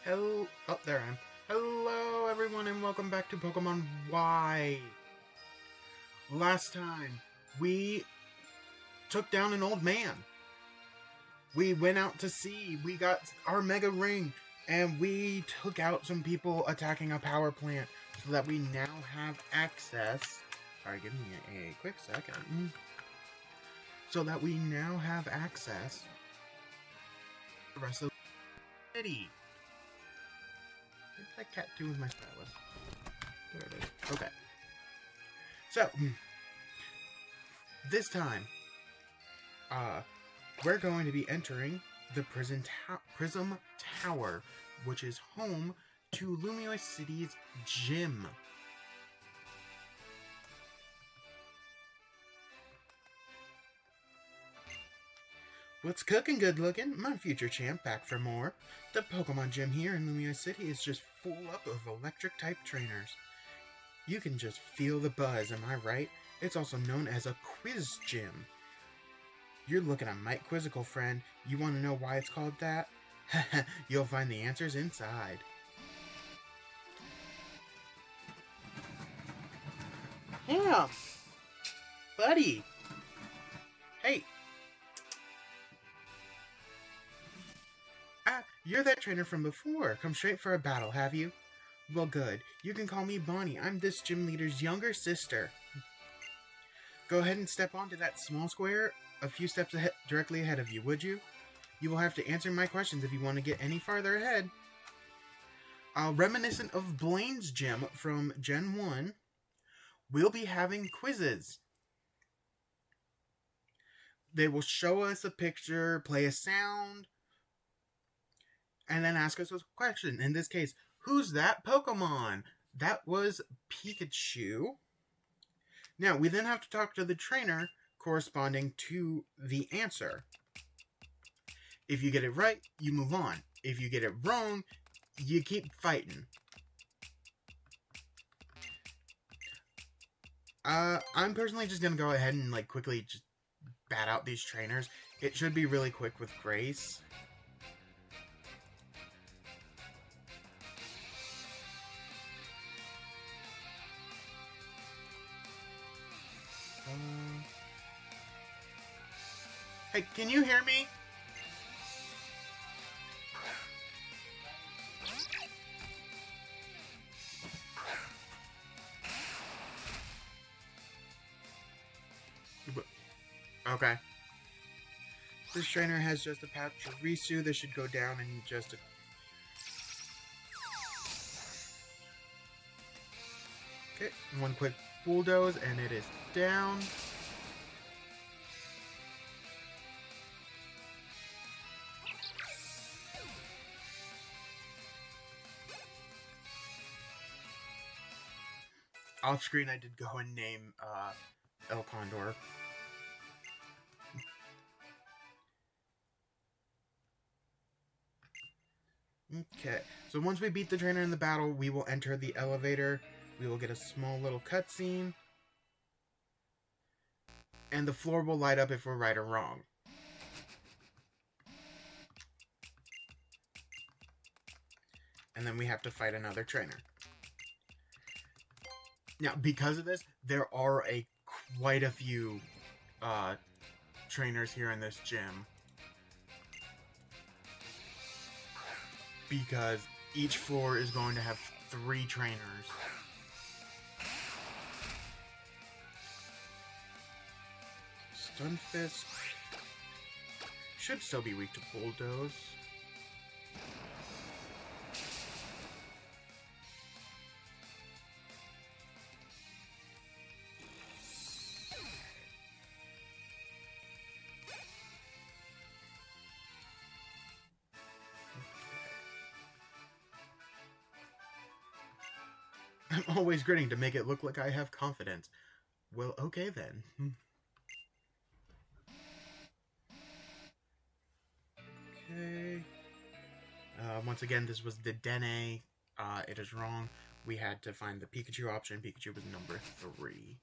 Hello, oh, there I am. Hello, everyone, and welcome back to Pokemon Y. Last time, we took down an old man. We went out to sea, we got our Mega Ring, and we took out some people attacking a power plant, so that we now have access. Sorry, give me a quick second. So that we now have access to the rest of the city. What's that cat do with my stylus? There it is. Okay. So, this time, we're going to be entering the Prism Tower, which is home to Lumiose City's gym. What's cooking, good looking? My future champ back for more. The Pokemon gym here in Lumiose City is just full up of electric type trainers. You can just feel the buzz, am I right? It's also known as a quiz gym. You're looking at Mike Quizzical, friend. You want to know why it's called that? You'll find the answers inside. Yeah, buddy. Hey. You're that trainer from before. Come straight for a battle, have you? Well, good. You can call me Bonnie. I'm this gym leader's younger sister. Go ahead and step onto that small square a few steps directly ahead of you, would you? You will have to answer my questions if you want to get any farther ahead. Reminiscent of Blaine's gym from Gen 1, we'll be having quizzes. They will show us a picture, play a sound, and then ask us a question. In this case, who's that Pokemon? That was Pikachu. Now, we then have to talk to the trainer corresponding to the answer. If you get it right, you move on. If you get it wrong, you keep fighting. I'm personally just gonna go ahead and quickly just bat out these trainers. It should be really quick with Grace. Hey, can you hear me? Okay. This trainer has just a Pachirisu. This should go down in just a... Okay, one quick bulldoze and it is down. off screen I did go and name El Condor. Okay, so once we beat the trainer in the battle, we will enter the elevator. We will get a small little cutscene. And the floor will light up if we're right or wrong. And then we have to fight another trainer. Now, because of this, there are quite a few trainers here in this gym. Because each floor is going to have 3 trainers. Stunfisk should still be weak to Bulldoze. I'm always grinning to make it look like I have confidence. Well, okay then. Okay. Once again, this was the Dene. It is wrong. We had to find the Pikachu option. Pikachu was number 3.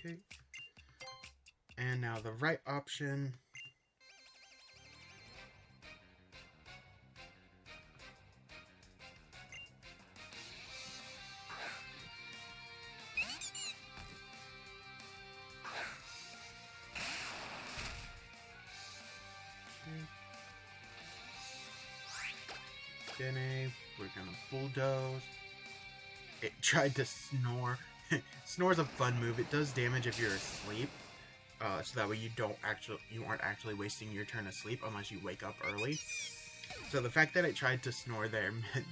Okay. And now the right option. Dene, we're gonna Bulldoze. It tried to snore. Snore's a fun move. It does damage if you're asleep. So that way you aren't actually wasting your turn asleep unless you wake up early. So the fact that it tried to snore there meant...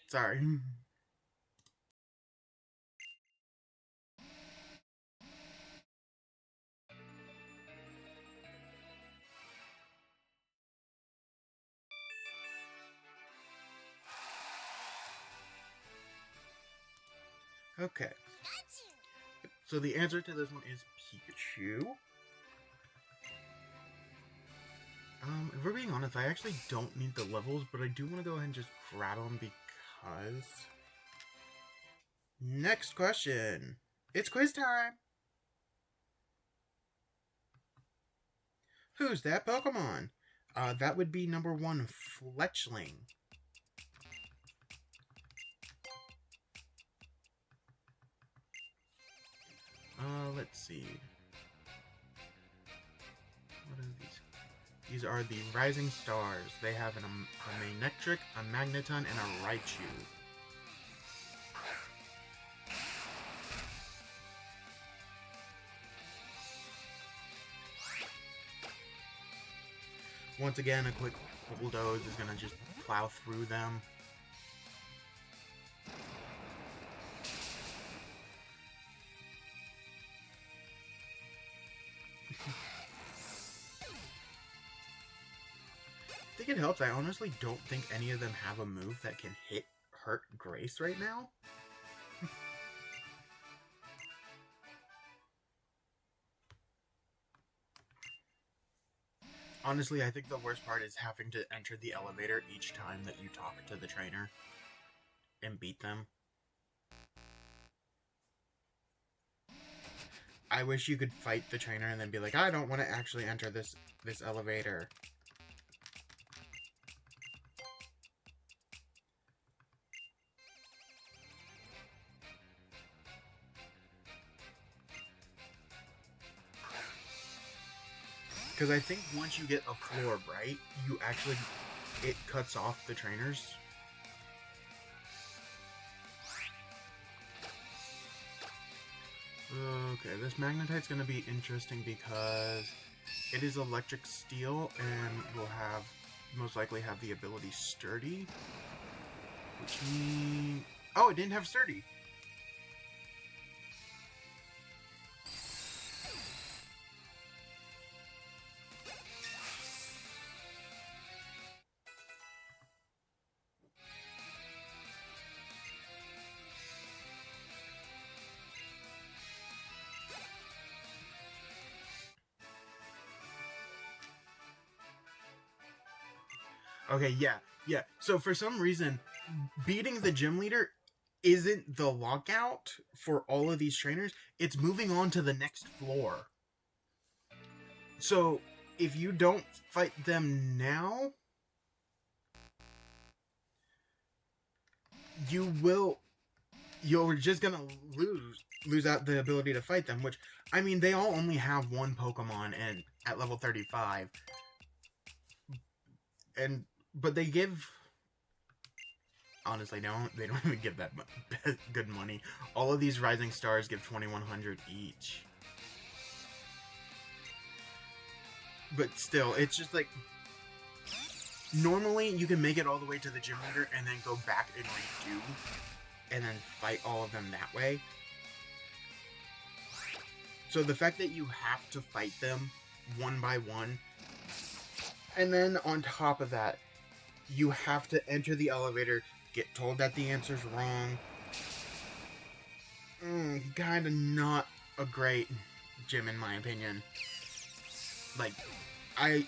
Sorry. Okay. So the answer to this one is Pikachu. If we're being honest, I actually don't need the levels, but I do want to go ahead and just grab them because... Next question. It's quiz time! Who's that Pokemon? That would be number 1, Fletchling. Let's see. What are these? These are the Rising Stars. They have a Manectric, a Magneton, and a Raichu. Once again, a quick Bulldoze is going to just plow through them. I think it helps. I honestly don't think any of them have a move that can hurt Grace right now. Honestly, I think the worst part is having to enter the elevator each time that you talk to the trainer and beat them. I wish you could fight the trainer and then be like, I don't want to actually enter this elevator. Because I think once you get a floor right, it cuts off the trainers. Okay, this Magnetite's going to be interesting because It is electric steel and will have most likely have the ability sturdy, which means oh, it didn't have sturdy. Okay, yeah. So for some reason, beating the gym leader isn't the lockout for all of these trainers. It's moving on to the next floor. So if you don't fight them now, you're just gonna lose out the ability to fight them. Which, I mean, they all only have one Pokemon and at level 35, but they give. Honestly, they don't even give that good money. All of these Rising Stars give 2,100 each. But still, it's just like normally you can make it all the way to the gym leader and then go back and redo and then fight all of them that way. So the fact that you have to fight them one by one, and then on top of that, you have to enter the elevator, get told that the answer's wrong. Kinda not a great gym in my opinion. Like, I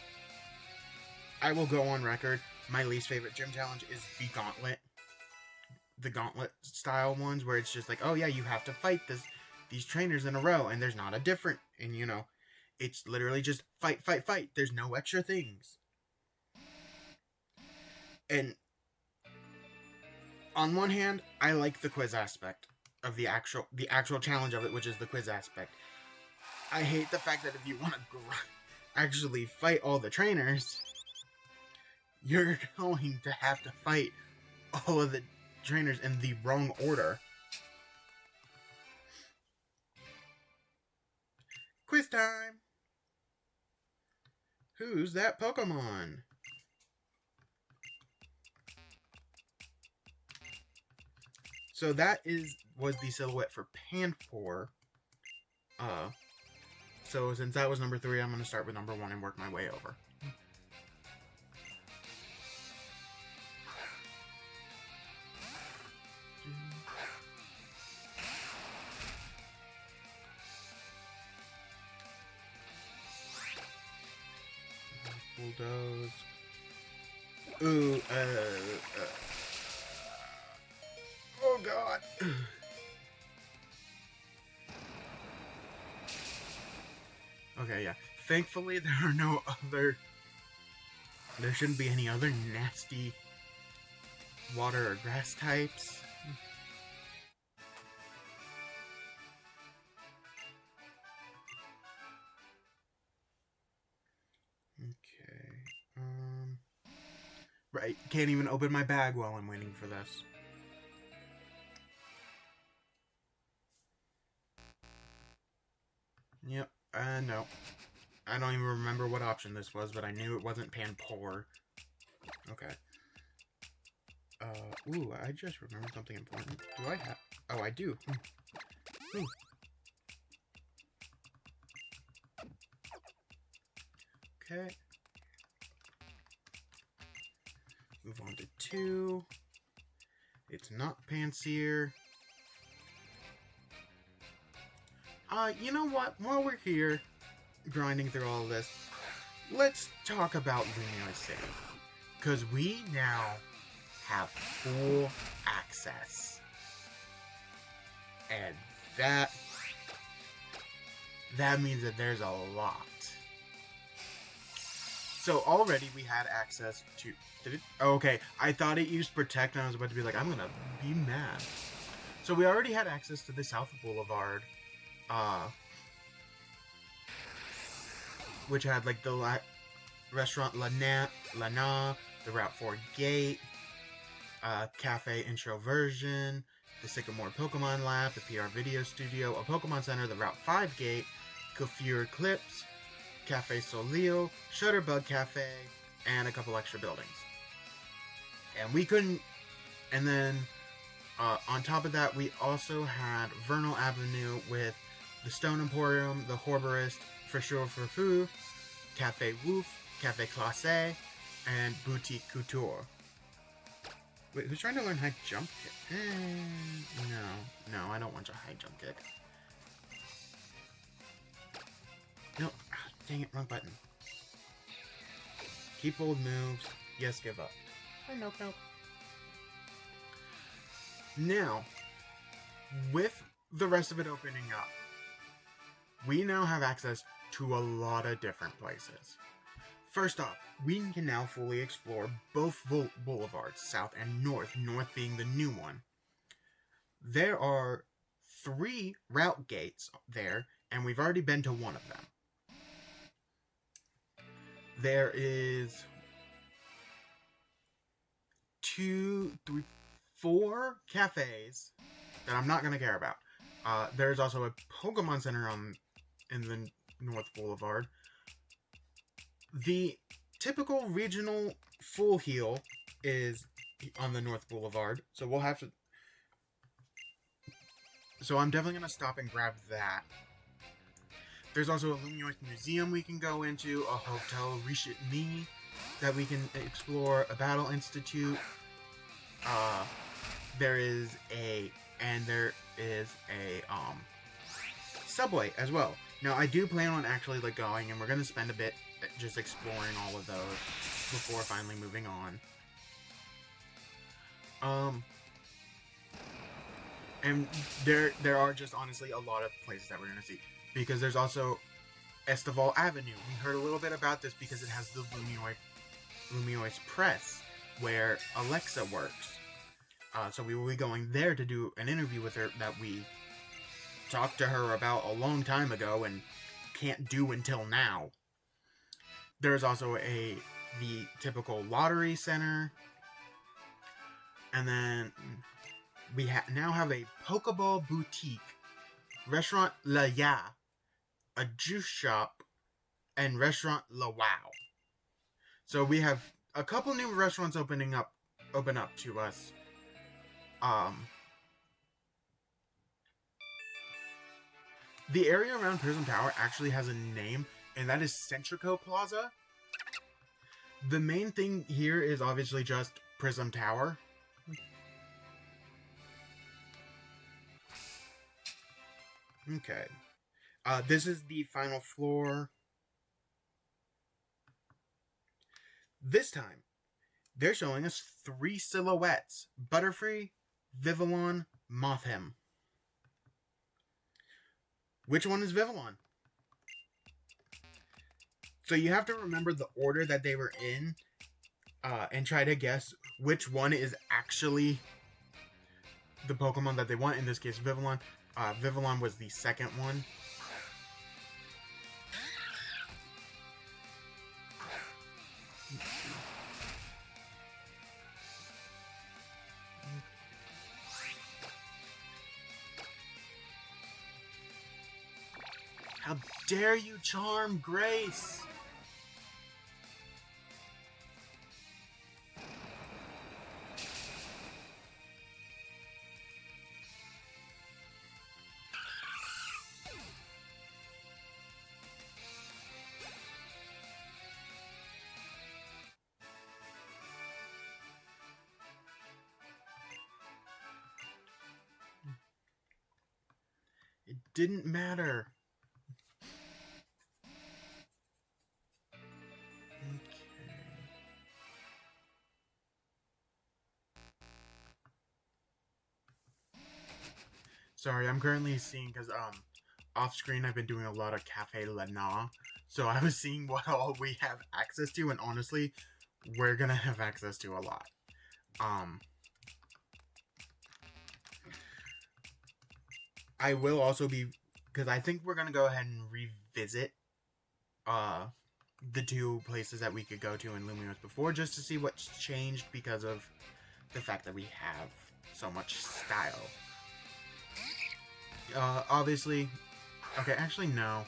will go on record, my least favorite gym challenge is the Gauntlet. The Gauntlet style ones where it's just like, oh yeah, you have to fight these trainers in a row and there's not a different, and you know, it's literally just fight. There's no extra things. And on one hand, I like the quiz aspect of the actual challenge of it, which is the quiz aspect. I hate the fact that if you want to actually fight all the trainers, you're going to have to fight all of the trainers in the wrong order. Quiz time! Who's that Pokemon? So that was the silhouette for Panpour. So since that was number 3, I'm going to start with number 1 and work my way over. Bulldoze. Ooh, oh god. Okay, yeah. Thankfully, there shouldn't be any other nasty water or grass types. Okay. Right, can't even open my bag while I'm waiting for this. Yep, no. I don't even remember what option this was, but I knew it wasn't Panpour. Okay. Ooh, I just remembered something important. Do I have... Oh, I do. Ooh. Okay. Move on to 2. It's not Pansear. You know what? While we're here, grinding through all of this, let's talk about Lumiose City. Because we now have full access. And that means that there's a lot. So already we had access to... Did it? Oh, okay, I thought it used Protect and I was about to be like, I'm gonna be mad. So we already had access to the South Boulevard. Which had like the restaurant Lana, the Route 4 gate, cafe intro version, the Sycamore Pokemon Lab, the PR Video Studio, a Pokemon Center, the Route 5 gate, Coiffure Eclipse, Cafe Solio, Shutterbug Cafe, and a couple extra buildings. And we couldn't... And then, on top of that, we also had Vernal Avenue with the Stone Emporium, the Horborist, Frisure for Fu, Cafe Woof, Cafe Classe, and Boutique Couture. Wait, who's trying to learn high jump kick? No, I don't want a high jump kick. No, dang it, wrong button. Keep old moves. Yes, give up. Nope. Now, with the rest of it opening up, we now have access to a lot of different places. First off, we can now fully explore both boulevards, south and north, north being the new one. There are 3 route gates there, and we've already been to one of them. There is 2, 3, 4 cafes that I'm not going to care about. There's also a Pokemon Center in the North Boulevard. The typical regional full heal is on the North Boulevard, so we'll have to... So I'm definitely going to stop and grab that. There's also a Lumiose Museum we can go into, a Hotel Richelieu that we can explore, a Battle Institute. There is a Subway as well. Now, I do plan on actually going, and we're going to spend a bit just exploring all of those before finally moving on. And there are just honestly a lot of places that we're going to see. Because there's also Estival Avenue. We heard a little bit about this because it has the Lumiose Press, where Alexa works. So we will be going there to do an interview with her that we talked to her about a long time ago and can't do until now. There's also the typical lottery center. And then we now have a Pokeball boutique, Restaurant La Ya, a juice shop, and Restaurant La Wow. So we have a couple new restaurants open up to us. The area around Prism Tower actually has a name, and that is Centrico Plaza. The main thing here is obviously just Prism Tower. Okay. This is the final floor. This time, they're showing us 3 silhouettes. Butterfree, Vivillon, Mothim. Which one is Vivillon? So you have to remember the order that they were in, and try to guess which one is actually the Pokemon that they want. In this case, Vivillon. Vivillon was the second one. How dare you charm Grace? It didn't matter. Sorry, I'm currently seeing, because, off screen I've been doing a lot of Cafe Lena, so I was seeing what all we have access to, and honestly, we're gonna have access to a lot. I will also be, because I think we're gonna go ahead and revisit, the 2 places that we could go to in Lumiose before, just to see what's changed because of the fact that we have so much style. Obviously... Okay, actually, no.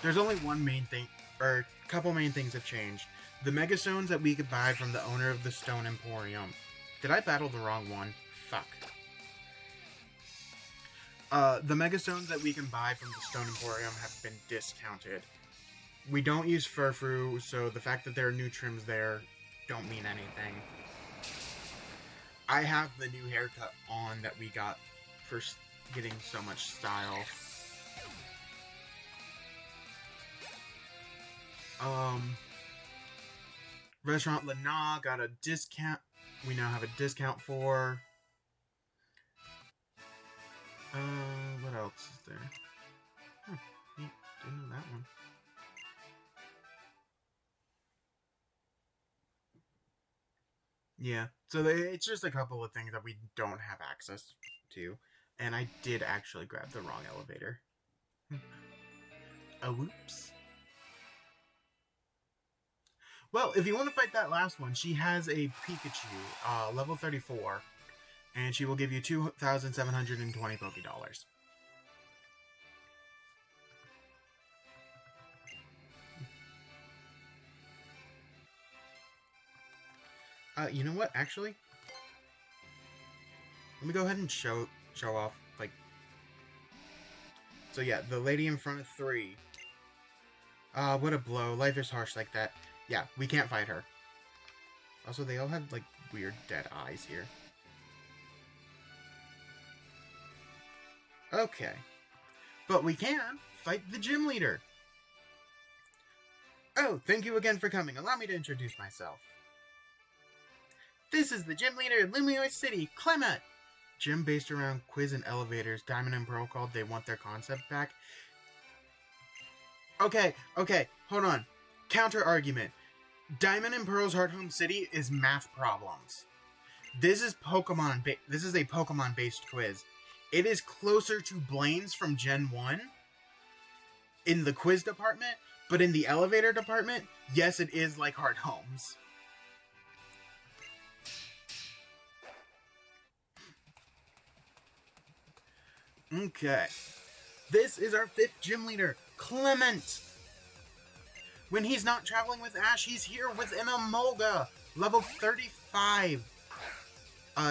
There's only one main thing. or a couple main things have changed. The Mega Stones that we could buy from the owner of the Stone Emporium. Did I battle the wrong one? Fuck. The Mega Stones that we can buy from the Stone Emporium have been discounted. We don't use Furfrou, so the fact that there are new trims there don't mean anything. I have the new haircut on that we got for getting so much style. Restaurant Lana got a discount. We now have a discount for. What else is there? Huh, neat. Didn't know that one. Yeah, so it's just a couple of things that we don't have access to. And I did actually grab the wrong elevator. A whoops. Well, if you want to fight that last one, she has a Pikachu, level 34. And she will give you 2,720 Pokédollars. You know what, actually? Let me go ahead and show off, like... So yeah, the lady in front of 3. What a blow. Life is harsh like that. Yeah, we can't fight her. Also, they all have, like, weird dead eyes here. Okay. But we can fight the gym leader. Oh, thank you again for coming. Allow me to introduce myself. This is the gym leader in Lumiose City, Clement. Gym based around quiz and elevators. Diamond and Pearl called they want their concept back. Okay, hold on. Counter argument. Diamond and Pearl's Heart Home City is math problems. This is this is a Pokemon based quiz. It is closer to Blaine's from Gen 1 in the quiz department, but in the elevator department, yes, it is like Heart Homes. Okay. This is our 5th gym leader, Clement. When he's not traveling with Ash, he's here with an Emolga, level 35.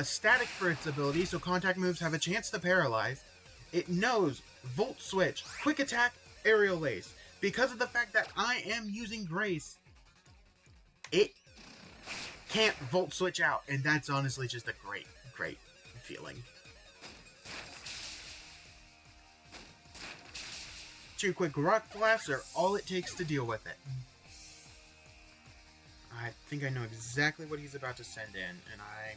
Static for its ability, so contact moves have a chance to paralyze. It knows Volt Switch, Quick Attack, Aerial Ace. Because of the fact that I am using Grace, it can't Volt Switch out, and that's honestly just a great feeling. 2 quick Rock Blasts are all it takes to deal with it. I think I know exactly what he's about to send in, and I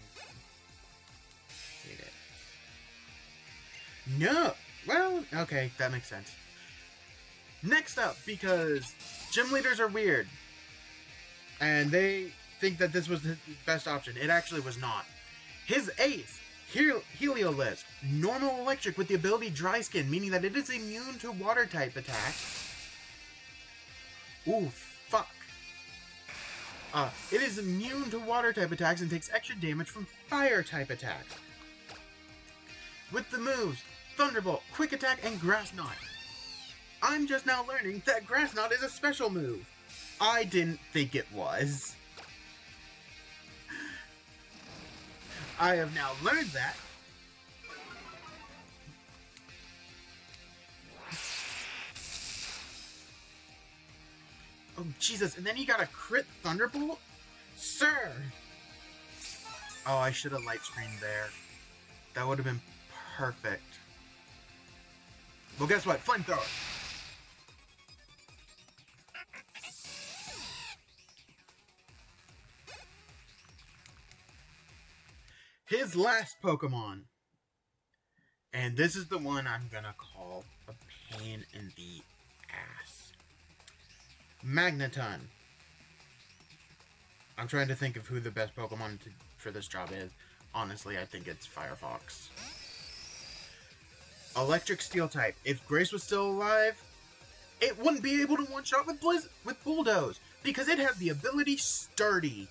hate it. No! Well, okay, that makes sense. Next up, because gym leaders are weird, and they think that this was the best option. It actually was not. His ace, Heliolisk, normal electric with the ability Dry Skin, meaning that it is immune to water type attacks. Ooh, fuck. It is immune to water type attacks and takes extra damage from fire type attacks. With the moves Thunderbolt, Quick Attack, and Grass Knot. I'm just now learning that Grass Knot is a special move. I didn't think it was. I have now learned that. Oh, Jesus, and then he got a crit Thunderbolt? Sir! Oh, I should have light screened there. That would have been perfect. Well, guess what? Flamethrower! His last Pokemon. And this is the one I'm gonna call a pain in the ass. Magneton. I'm trying to think of who the best Pokemon for this job is. Honestly, I think it's Firefox. Electric Steel type. If Grace was still alive, it wouldn't be able to one-shot with Bulldoze, because it has the ability Sturdy.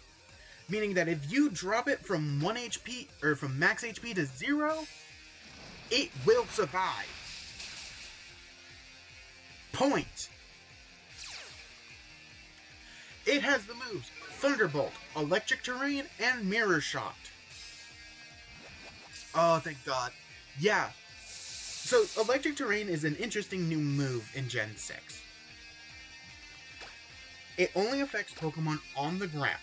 Meaning that if you drop it from 1 HP, or from max HP to 0, it will survive. Point. It has the moves Thunderbolt, Electric Terrain, and Mirror Shot. Oh, thank God. Yeah. So, Electric Terrain is an interesting new move in Gen 6. It only affects Pokemon on the ground.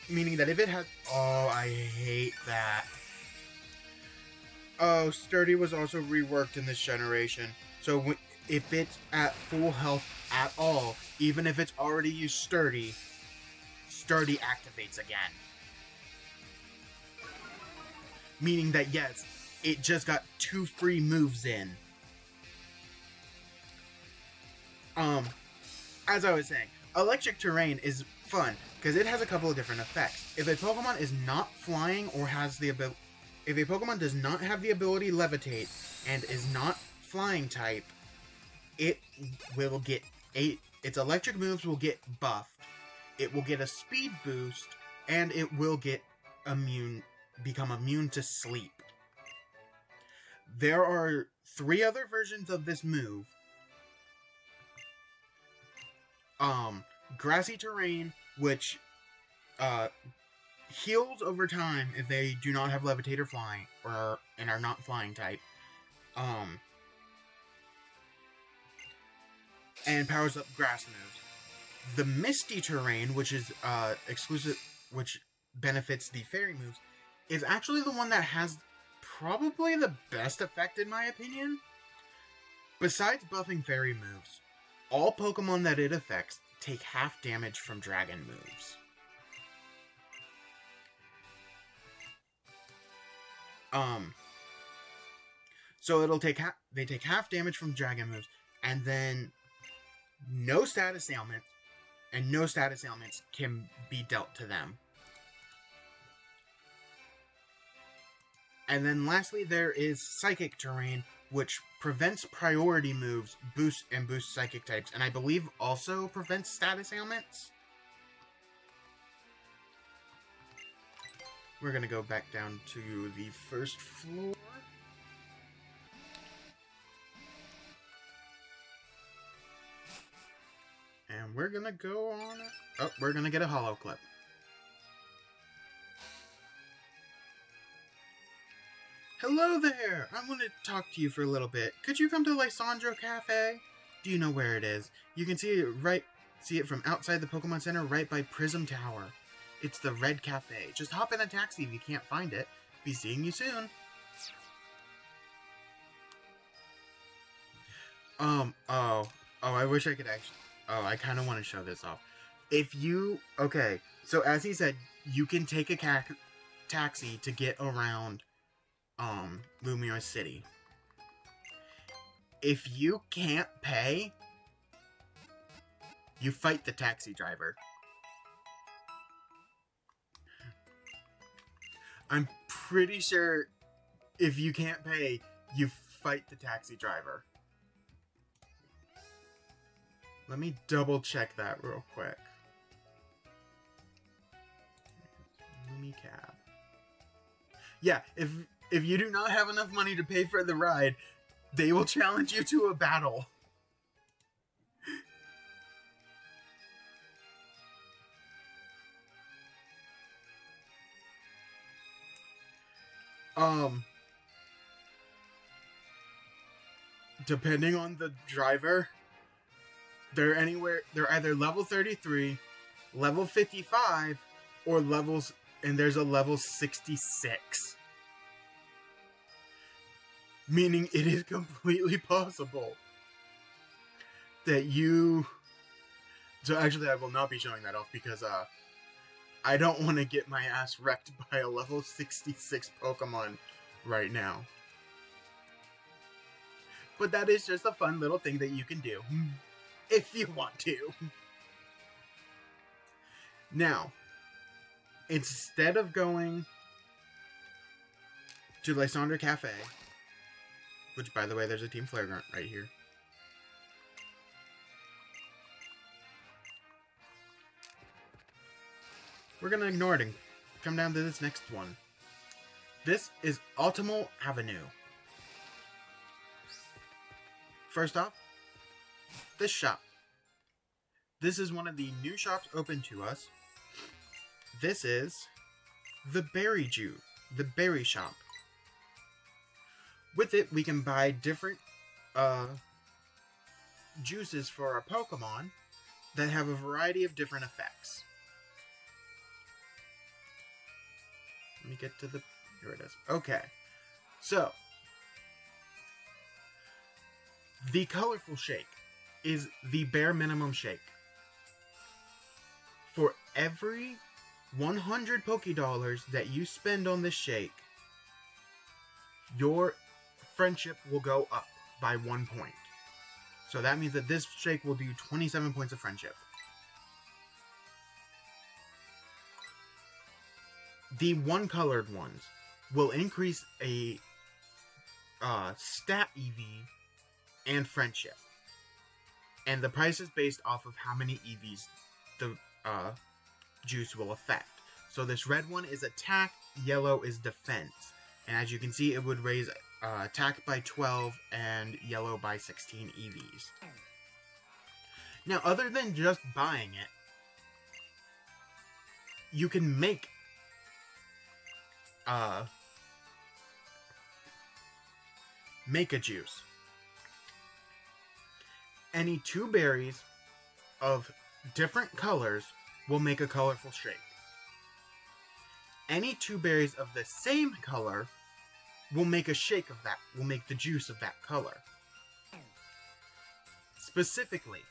Meaning that if it has... Oh, I hate that. Oh, Sturdy was also reworked in this generation. So if it's at full health at all, even if it's already used Sturdy, Sturdy activates again. Meaning that, yes, it just got 2 free moves in. As I was saying, Electric Terrain is fun, because it has a couple of different effects. If a Pokemon is not flying or has the ability... If a Pokemon does not have the ability Levitate and is not flying type, it will get its electric moves will get buffed. It will get a speed boost, and it will get become immune to sleep. There are 3 other versions of this move. Grassy Terrain, which heals over time if they do not have Levitate or Flying, and are not Flying type. And powers up grass moves. The Misty Terrain, which is exclusive, which benefits the Fairy moves, is actually the one that has probably the best effect in my opinion. Besides buffing Fairy moves, all Pokemon that it affects take half damage from Dragon moves. So it'll take they take half damage from Dragon moves, and then no status ailments, and no status ailments can be dealt to them. And then lastly, there is Psychic Terrain, which prevents priority moves, boosts psychic types, and I believe also prevents status ailments. We're gonna go back down to the first floor. And we're gonna go on... Oh, we're gonna get a holo clip. Hello there! I want to talk to you for a little bit. Could you come to Lysandro Cafe? Do you know where it is? You can see it from outside the Pokemon Center right by Prism Tower. It's the Red Cafe. Just hop in a taxi if you can't find it. Be seeing you soon. I wish I could actually... Oh, I kind of want to show this off. If you... Okay, so as he said, you can take a taxi to get around, Lumiose City. If you can't pay, you fight the taxi driver. I'm pretty sure if you can't pay, you fight the taxi driver. Let me double check that real quick. Lumicab. Yeah, if you do not have enough money to pay for the ride, they will challenge you to a battle. Depending on the driver, they're either level 33, level 55, or and there's a level 66. Meaning it is completely possible that you... So actually I will not be showing that off because I don't want to get my ass wrecked by a level 66 Pokemon right now. But that is just a fun little thing that you can do. If you want to. Now, instead of going to Lysandro Cafe, which, by the way, there's a Team Flare Grunt right here. We're going to ignore it and come down to this next one. This is Autumnal Avenue. First off, this shop. this is one of the new shops open to us. This is the Berry Shop. With it, we can buy different juices for our Pokemon that have a variety of different effects. Let me get to the... Here it is. Okay. So, the colorful shake is the bare minimum shake. For every 100 Pokédollars that you spend on this shake, your friendship will go up by 1 point. So that means that this shake will do 27 points of friendship. The one-colored ones will increase a stat EV and friendship. And the price is based off of how many EVs the juice will affect. So this red one is attack, yellow is defense. And as you can see, it would raise attack by 12 and yellow by 16 EVs. Now, other than just buying it, you can make a juice. Any 2 berries of different colors will make a colorful shake. Any 2 berries of the same color will make a shake of that, will make the juice of that color. Specifically,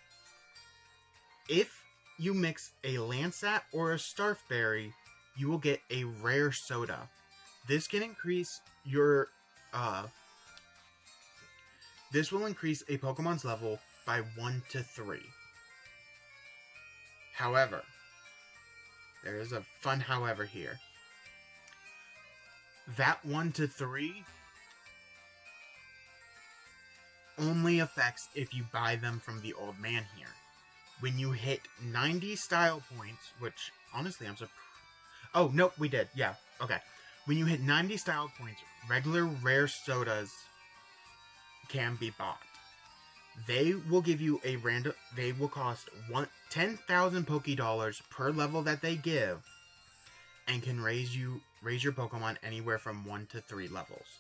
if you mix a Lansat or a Starfberry, you will get a rare soda. This can increase your, this will increase a Pokemon's level by 1 to 3. However, there is a fun however here. That 1 to 3 only affects if you buy them from the old man here. When you hit 90 style points, which honestly I'm surprised. Oh, nope, we did. Yeah, okay. When you hit 90 style points, regular rare sodas can be bought. They will give you a random. They will cost 10,000 Pokédollars per level that they give, and can raise your Pokemon anywhere from 1 to 3 levels.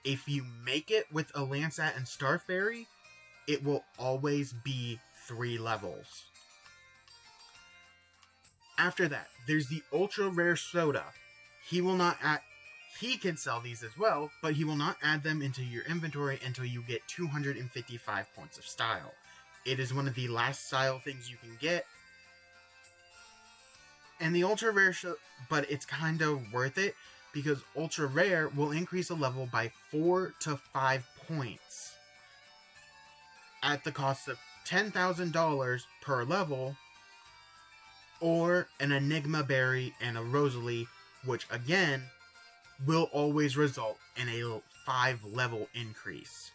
If you make it with a Lansat and Starfberry, it will always be 3 levels. After that, there's the Ultra Rare Soda. He can sell these as well, but he will not add them into your inventory until you get 255 points of style. It is one of the last style things you can get. And the Ultra Rare, but it's kind of worth it, because Ultra Rare will increase a level by 4 to 5 points. At the cost of $10,000 per level, or an Enigma Berry and a Rosalie, which again will always result in a 5 level increase.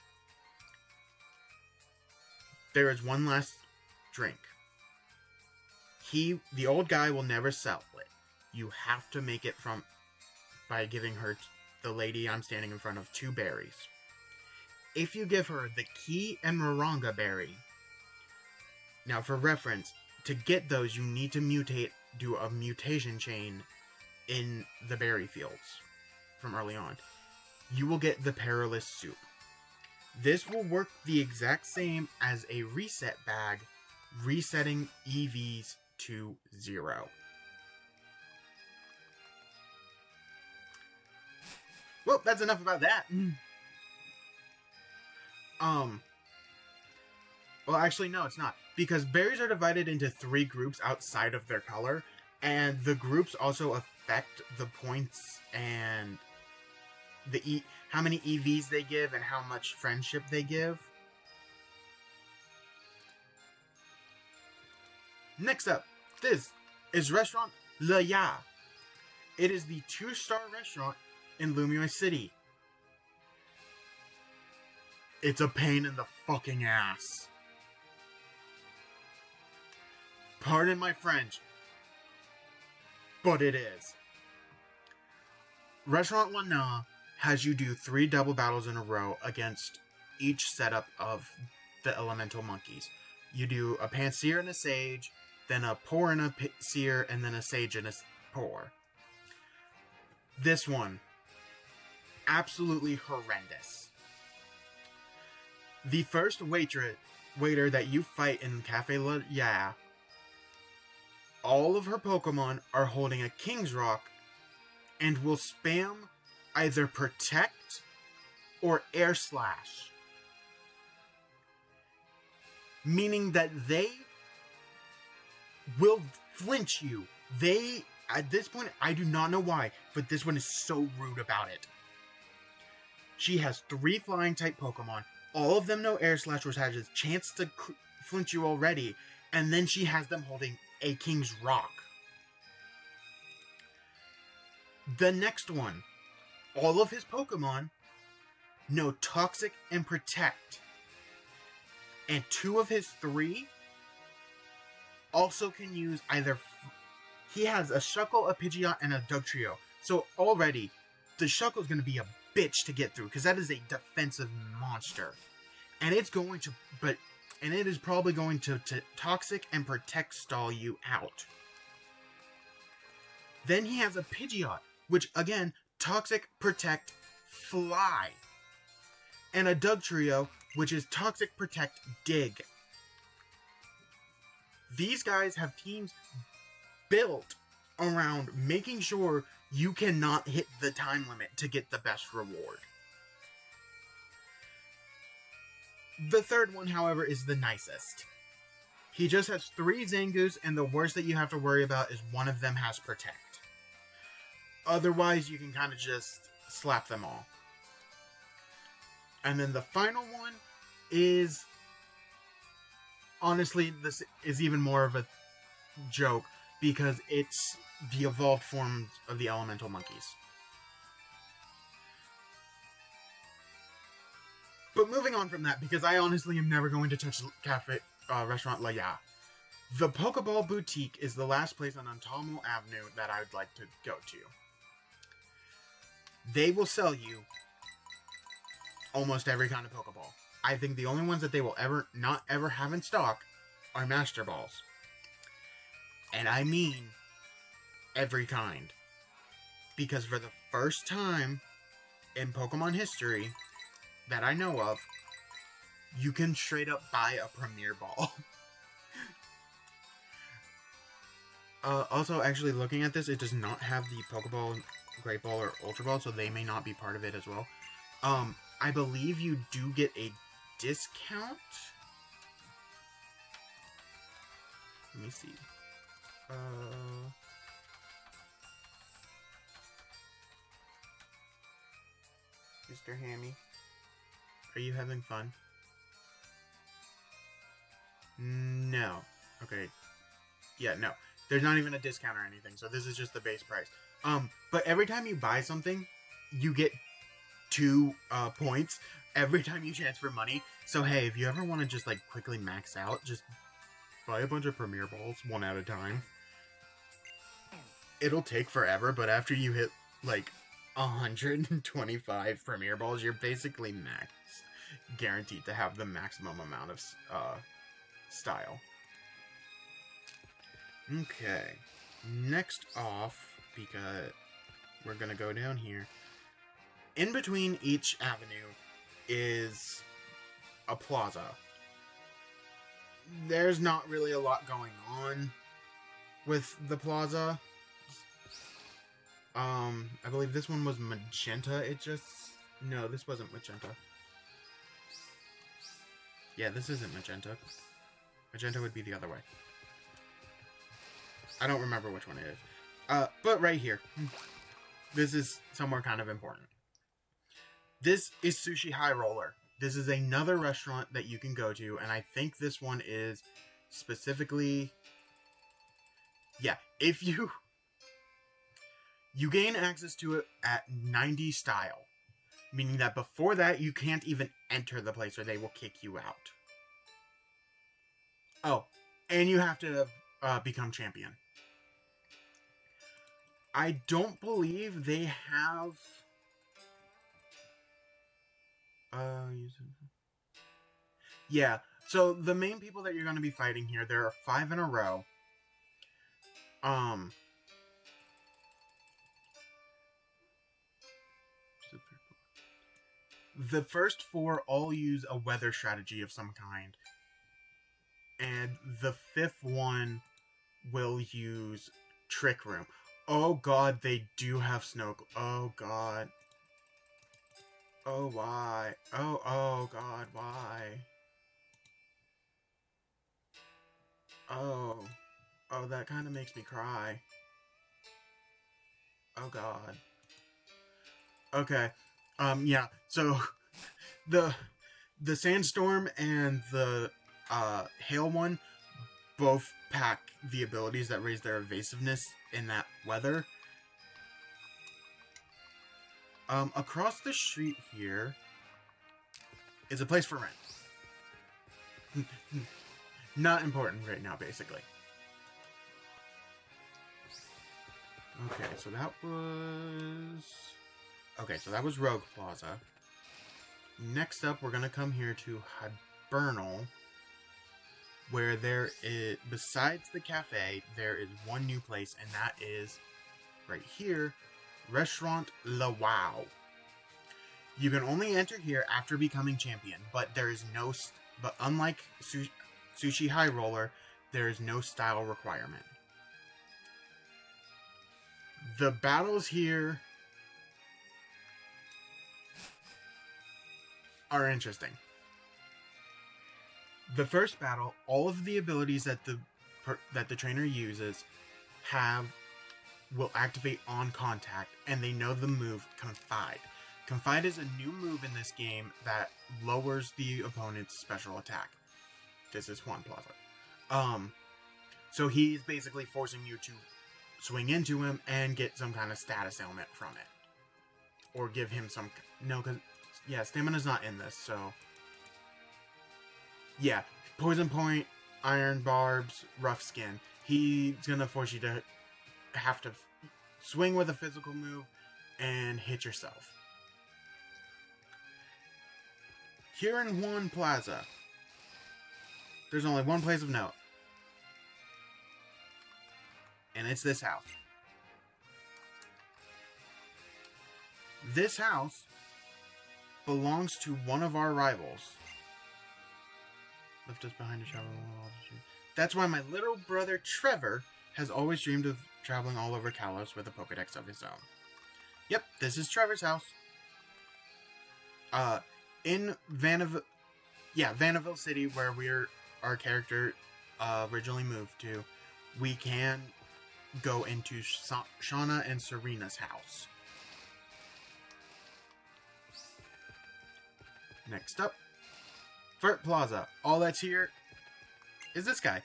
There is one last drink. The old guy will never sell it. You have to make it by giving her, the lady I'm standing in front of, 2 berries. If you give her the Key and Moronga Berry, now for reference, to get those you need to do a mutation chain in the berry fields from early on. You will get the Perilous Soup. This will work the exact same as a reset bag, resetting EVs to 0. Well, that's enough about that. Well, actually, no, it's not. Because berries are divided into 3 groups outside of their color, and the groups also affect the points and how many EVs they give and how much friendship they give. Next up, this is Restaurant Le Ya. It is the 2-star restaurant in Lumiose City. It's a pain in the fucking ass. Pardon my French, but it is. Restaurant Le Ya has you do 3 double battles in a row against each setup of the elemental monkeys. you do a Pansear and a Sage, then a Pour and a Seer, and then a Sage and a Pour. This one, absolutely horrendous. The first waiter that you fight in Cafe La Ya, all of her Pokemon are holding a King's Rock and will spam either Protect or Air Slash. Meaning that they will flinch you. At this point, I do not know why, but this one is so rude about it. She has 3 flying type Pokemon. All of them know Air Slash, which has a chance to flinch you already. And then she has them holding a King's Rock. The next one. All of his Pokemon know Toxic and Protect. And 2 of his 3 also can use either... He has a Shuckle, a Pidgeot, and a Dugtrio. So already, the Shuckle is going to be a bitch to get through, because that is a defensive monster. And it's going to... And it is probably going to Toxic and Protect stall you out. Then he has a Pidgeot, which, again, Toxic, Protect, Fly. And a Dugtrio, which is Toxic, Protect, Dig. These guys have teams built around making sure you cannot hit the time limit to get the best reward. The third one, however, is the nicest. He just has 3 Zangoos, and the worst that you have to worry about is one of them has Protect. Otherwise, you can kind of just slap them all. And then the final one is... Honestly, this is even more of a joke, because it's the evolved form of the elemental monkeys. But moving on from that, because I honestly am never going to touch Restaurant La Ya. The Pokeball Boutique is the last place on Antamo Avenue that I would like to go to. They will sell you almost every kind of Pokeball. I think the only ones that they will not ever have in stock are Master Balls. And I mean every kind. Because for the first time in Pokemon history that I know of, you can straight up buy a Premier Ball. Also, actually looking at this, it does not have the Pokeball, Great Ball, or Ultra Ball, so they may not be part of it as well. I believe you do get a discount. Let me see. Mr. Hammy, are you having fun? No. Okay. Yeah, no. There's not even a discount or anything, so this is just the base price. But every time you buy something, you get 2 points every time you transfer money. So hey, if you ever want to just like quickly max out, just buy a bunch of Premier Balls one at a time. It'll take forever, but after you hit like 125 Premier Balls, you're basically max guaranteed to have the maximum amount of style. Okay, next off, because we're gonna go down here. In between each avenue is a plaza. There's not really a lot going on with the plaza. I believe this one was magenta. No, this wasn't magenta. Yeah, this isn't magenta. Magenta would be the other way. I don't remember which one it is. But right here. This is somewhere kind of important. This is Sushi High Roller. This is another restaurant that you can go to, and I think this one is specifically... Yeah, if you gain access to it at 90 style, meaning that before that, you can't even enter the place or they will kick you out. Oh, and you have to become champion. I don't believe they have... Yeah, So the main people that you're going to be fighting here, there are 5 in a row. The first 4 all use a weather strategy of some kind. And the 5th one will use Trick Room. Oh god, they do have snow. Oh god. Oh, why? Oh god, why? Oh, that kind of makes me cry. Oh god. Okay. Yeah. So the sandstorm and the hail one both pack the abilities that raise their evasiveness in that weather. Across the street here is a place for rent. Not important right now, basically. Okay, so that was... Okay, so that was Rogue Plaza. Next up, we're gonna come here to Hibernal, where there is, besides the cafe, there is one new place, and that is right here, Restaurant La Wow. You can only enter here after becoming champion, but there is no, but unlike Sushi High Roller, there is no style requirement. The battles here are interesting. The first battle, all of the abilities that the trainer uses will activate on contact, and they know the move Confide. Confide is a new move in this game that lowers the opponent's special attack. This is Juan Plaza. So he's basically forcing you to swing into him and get some kind of status ailment from it. Or give him some... No, because... Yeah, stamina's not in this, so... Yeah, Poison Point, Iron Barbs, Rough Skin. He's gonna force you to have to swing with a physical move and hit yourself. Here in Juan Plaza, there's only one place of note. And it's this house. This house belongs to one of our rivals. Left us behind to travel all the streets. That's why my little brother Trevor has always dreamed of traveling all over Kalos with a Pokedex of his own. Yep, this is Trevor's house. In Vanderville City, where our character originally moved to, we can go into Shauna and Serena's house. Next up, Vert Plaza. All that's here is this guy.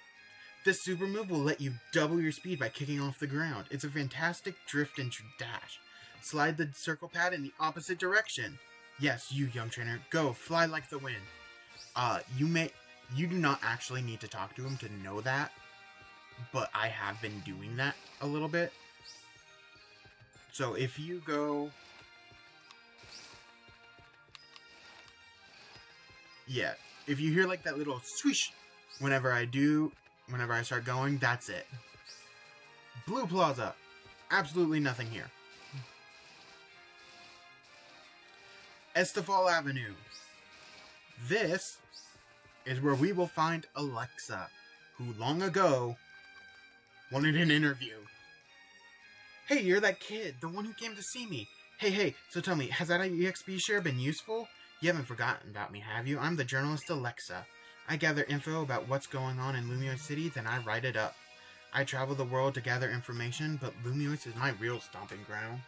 This super move will let you double your speed by kicking off the ground. It's a fantastic drift and dash. Slide the circle pad in the opposite direction. Yes, you young trainer, go fly like the wind. You do not actually need to talk to him to know that, but I have been doing that a little bit. So if you go... Yeah, if you hear like that little swish whenever I start going, that's it. Blue Plaza. Absolutely nothing here. Estefal Avenue. This is where we will find Alexa, who long ago wanted an interview. Hey, you're that kid, the one who came to see me. Hey, so tell me, has that EXP share been useful? You haven't forgotten about me, have you? I'm the journalist Alexa. I gather info about what's going on in Lumiose City, then I write it up. I travel the world to gather information, but Lumiose is my real stomping ground.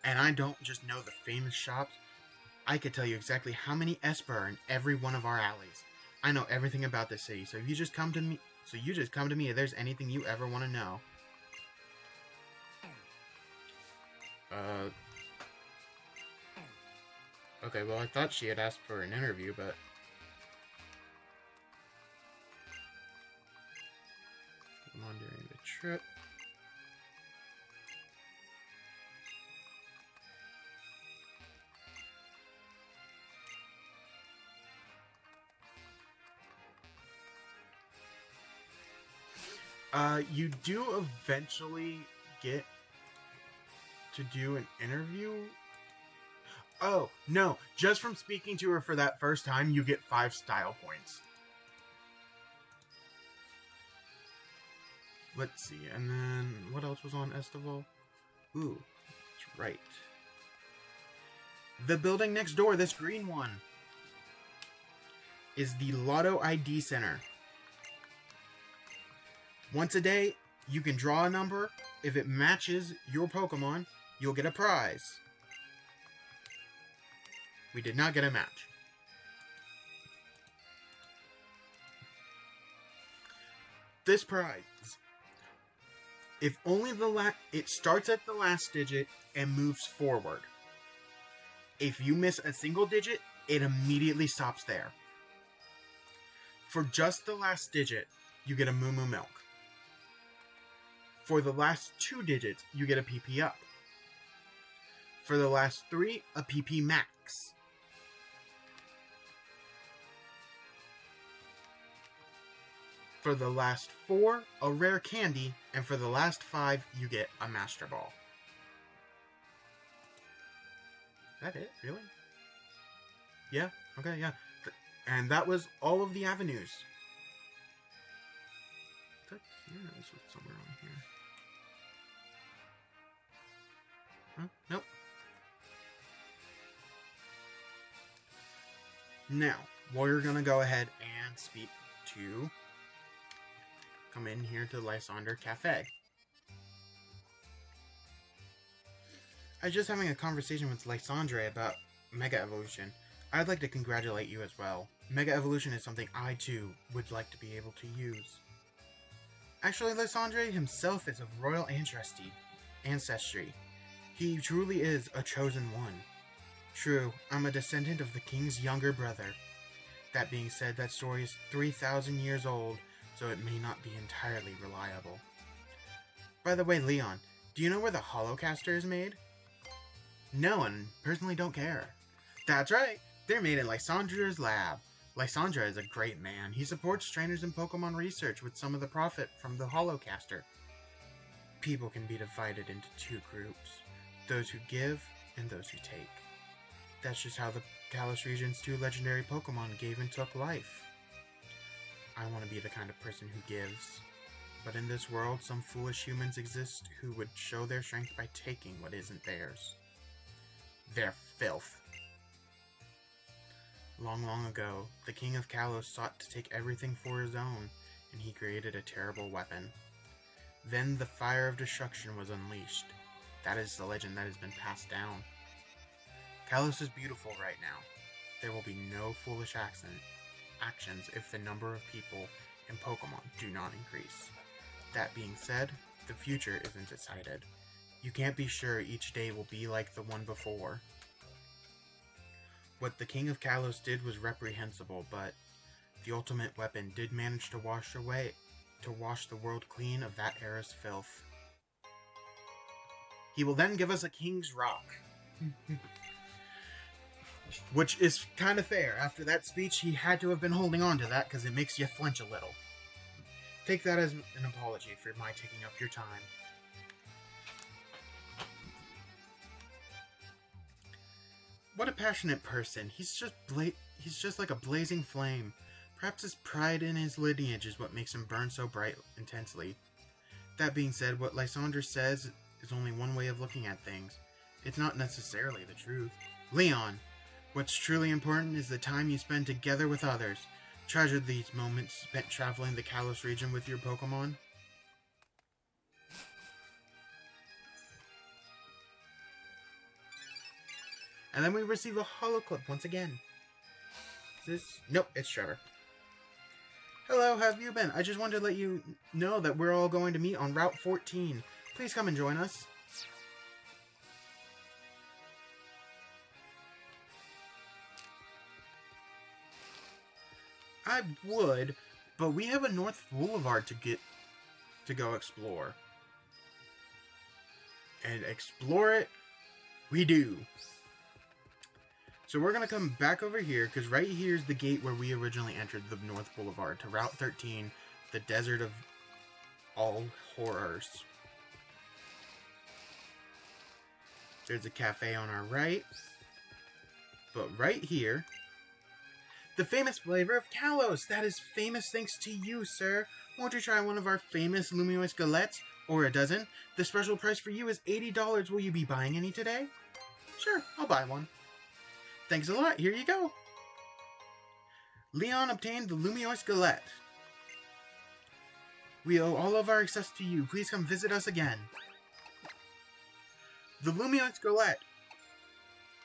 And I don't just know the famous shops. I could tell you exactly how many Esper are in every one of our alleys. I know everything about this city, so you just come to me if there's anything you ever want to know. Okay, well, I thought she had asked for an interview, but... Come on during the trip. You do eventually get to do an interview. Oh, no. Just from speaking to her for that first time, you get 5 style points. Let's see. And then, what else was on Estival? Ooh, that's right. The building next door, this green one, is the Lotto ID Center. Once a day, you can draw a number. If it matches your Pokemon, you'll get a prize. We did not get a match. This prize, if only it starts at the last digit and moves forward. If you miss a single digit, it immediately stops there. For just the last digit, you get a Moo Moo Milk. For the last 2 digits, you get a PP Up. For the last 3, a PP Max. For the last 4, a rare candy, and for the last 5, you get a Master Ball. Is that it? Really? Yeah? Okay, yeah. And that was all of the avenues. Is that here? This was somewhere on here. Huh? Nope. Now, we're gonna go ahead and speak to... Come in here to Lysandre Cafe. I was just having a conversation with Lysandre about Mega Evolution. I'd like to congratulate you as well. Mega Evolution is something I, too, would like to be able to use. Actually, Lysandre himself is of royal ancestry. He truly is a chosen one. True, I'm a descendant of the king's younger brother. That being said, that story is 3,000 years old, so it may not be entirely reliable. By the way, Leon, do you know where the Holocaster is made? No, and personally don't care. That's right, they're made in Lysandre's lab. Lysandre is a great man. He supports trainers in Pokemon research with some of the profit from the Holocaster. People can be divided into 2 groups. Those who give, and those who take. That's just how the Kalos region's 2 legendary Pokemon gave and took life. I want to be the kind of person who gives. But in this world, some foolish humans exist who would show their strength by taking what isn't theirs. They're filth. Long, long ago, the King of Kalos sought to take everything for his own, and he created a terrible weapon. Then the fire of destruction was unleashed. That is the legend that has been passed down. Kalos is beautiful right now. There will be no foolish actions if the number of people in Pokemon do not increase. That being said, the future isn't decided. You can't be sure each day will be like the one before. What the King of Kalos did was reprehensible, but the ultimate weapon did manage to wash the world clean of that era's filth. He will then give us a King's Rock. Which is kind of fair. After that speech, he had to have been holding on to that because it makes you flinch a little. Take that as an apology for my taking up your time. What a passionate person. He's just like a blazing flame. Perhaps his pride in his lineage is what makes him burn so bright intensely. That being said, what Lysandre says is only one way of looking at things. It's not necessarily the truth. Leon! What's truly important is the time you spend together with others. Treasure these moments spent traveling the Kalos region with your Pokemon. And then we receive a Holoclip once again. Is this? Nope, it's Trevor. Hello, how have you been? I just wanted to let you know that we're all going to meet on Route 14. Please come and join us. I would, but we have a North Boulevard to go explore. And explore it, we do. So we're going to come back over here, because right here is the gate where we originally entered the North Boulevard, to Route 13, the Desert of all horrors. There's a cafe on our right. But right here, the famous flavor of Kalos. That is famous thanks to you, sir. Won't you try one of our famous Lumio's galettes? Or a dozen? The special price for you is $80. Will you be buying any today? Sure, I'll buy one. Thanks a lot. Here you go. Leon obtained the Lumio's galette. We owe all of our success to you. Please come visit us again. The Lumio's galette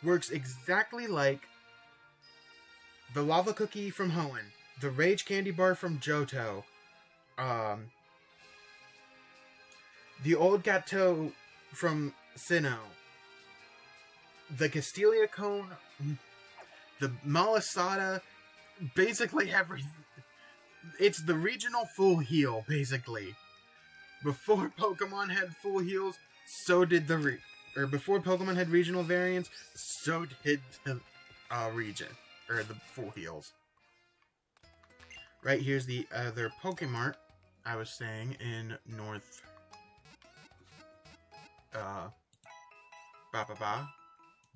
works exactly like the lava cookie from Hoenn, the rage candy bar from Johto, the old Gateau from Sinnoh, the Castelia cone, the Malasada, basically everything. It's the regional full heal, basically. Before Pokemon had full heals, so did the before Pokemon had regional variants, so did the region, or the full heals. Right here's the other Pokemart I was saying in North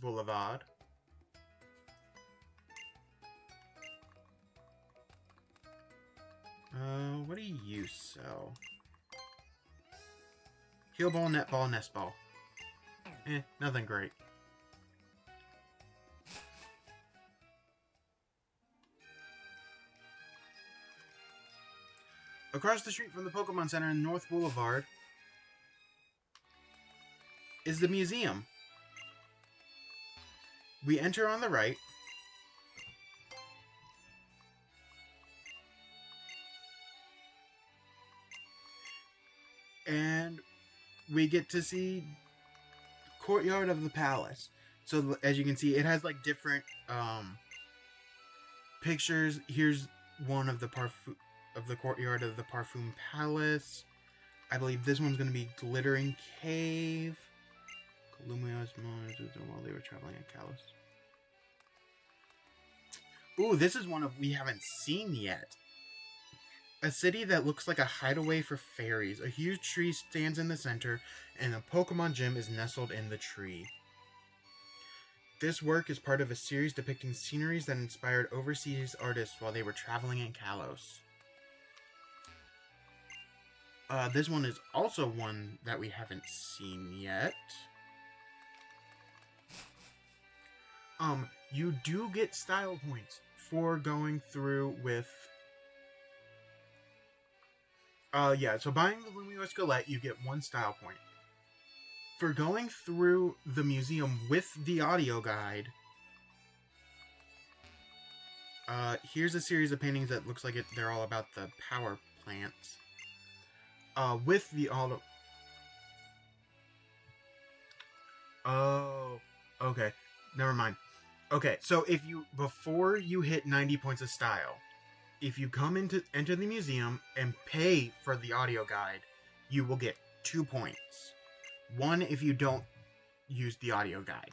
Boulevard. What do you sell? Heal Ball, Net Ball, Nest Ball. Nothing great. Across the street from the Pokemon Center in North Boulevard is the museum. We enter on the right. And we get to see courtyard of the palace. So as you can see, it has like different pictures. Here's one of the courtyard of the Parfum Palace. I believe this one's going to be Glittering Cave. Lumio's while they were traveling at Kalos. Ooh, this is one we haven't seen yet. A city that looks like a hideaway for fairies. A huge tree stands in the center, and a Pokemon gym is nestled in the tree. This work is part of a series depicting sceneries that inspired overseas artists while they were traveling in Kalos. This one is also one that we haven't seen yet. You do get style points for going through with... yeah, so buying the Lumio's galette, you get 1 style point. For going through the museum with the audio guide, here's a series of paintings that looks like they're all about the power plants. With the auto... Oh, okay. Never mind. Okay, so if you, before you hit 90 points of style, if you enter the museum and pay for the audio guide, you will get 2 points. 1 if you don't use the audio guide.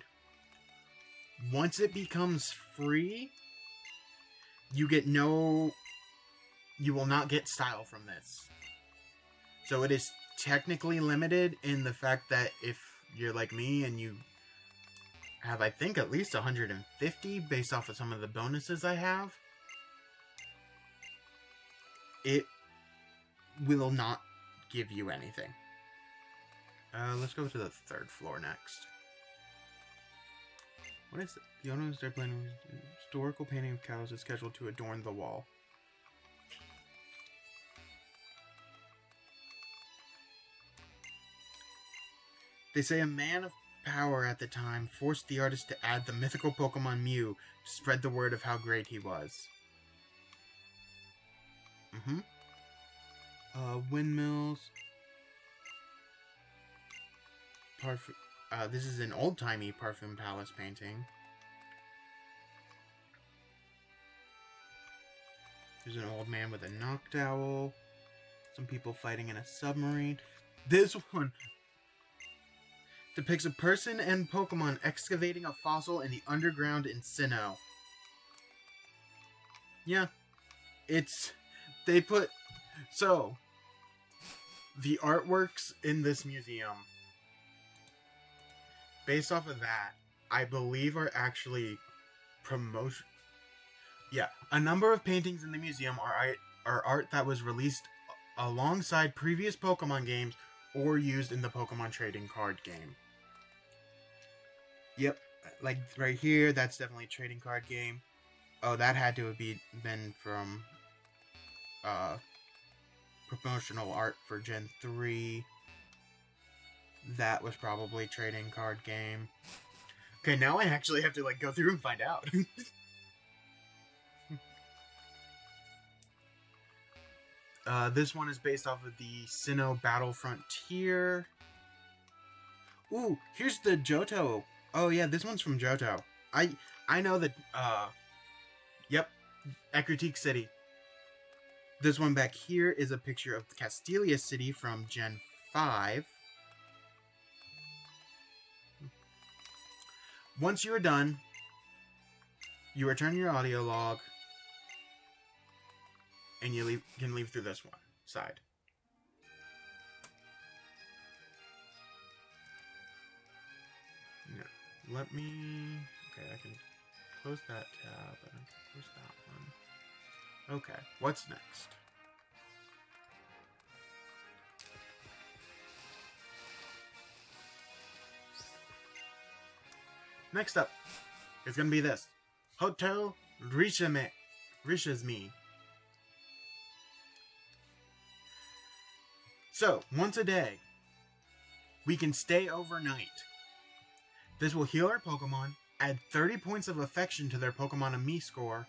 Once it becomes free, you will not get style from this. So it is technically limited in the fact that if you're like me and you have, I think, at least 150 based off of some of the bonuses I have, it will not give you anything. Let's go to the 3rd floor next. What is it? The owner of their planning historical painting of cows is scheduled to adorn the wall. They say a man of power at the time forced the artist to add the mythical Pokemon Mew to spread the word of how great he was. Windmills. This is an old-timey Parfum Palace painting. There's an old man with a Noctowl. Some people fighting in a submarine. This one depicts a person and Pokemon excavating a fossil in the underground in Sinnoh. Yeah. the artworks in this museum, based off of that, I believe are actually promotion. Yeah, a number of paintings in the museum are art that was released alongside previous Pokemon games or used in the Pokemon trading card game. Yep, like right here, that's definitely a trading card game. Oh, that had to have been from promotional art for Gen 3. That was probably trading card game. Okay, now I actually have to like go through and find out. This one is based off of the Sinnoh Battle Frontier. Ooh, here's the Johto. Oh yeah, this one's from Johto. I know that. Yep, Ecruteak City. This one back here is a picture of the Castelia City from Gen 5. Once you are done, you return your audio log, and you can leave through this one side. No, let me. Okay, I can close that tab, and I can close that one. Okay, what's next? Next up is gonna be this Hotel Rishizme. So, once a day, we can stay overnight. This will heal our Pokemon, add 30 points of affection to their Pokemon Ami score,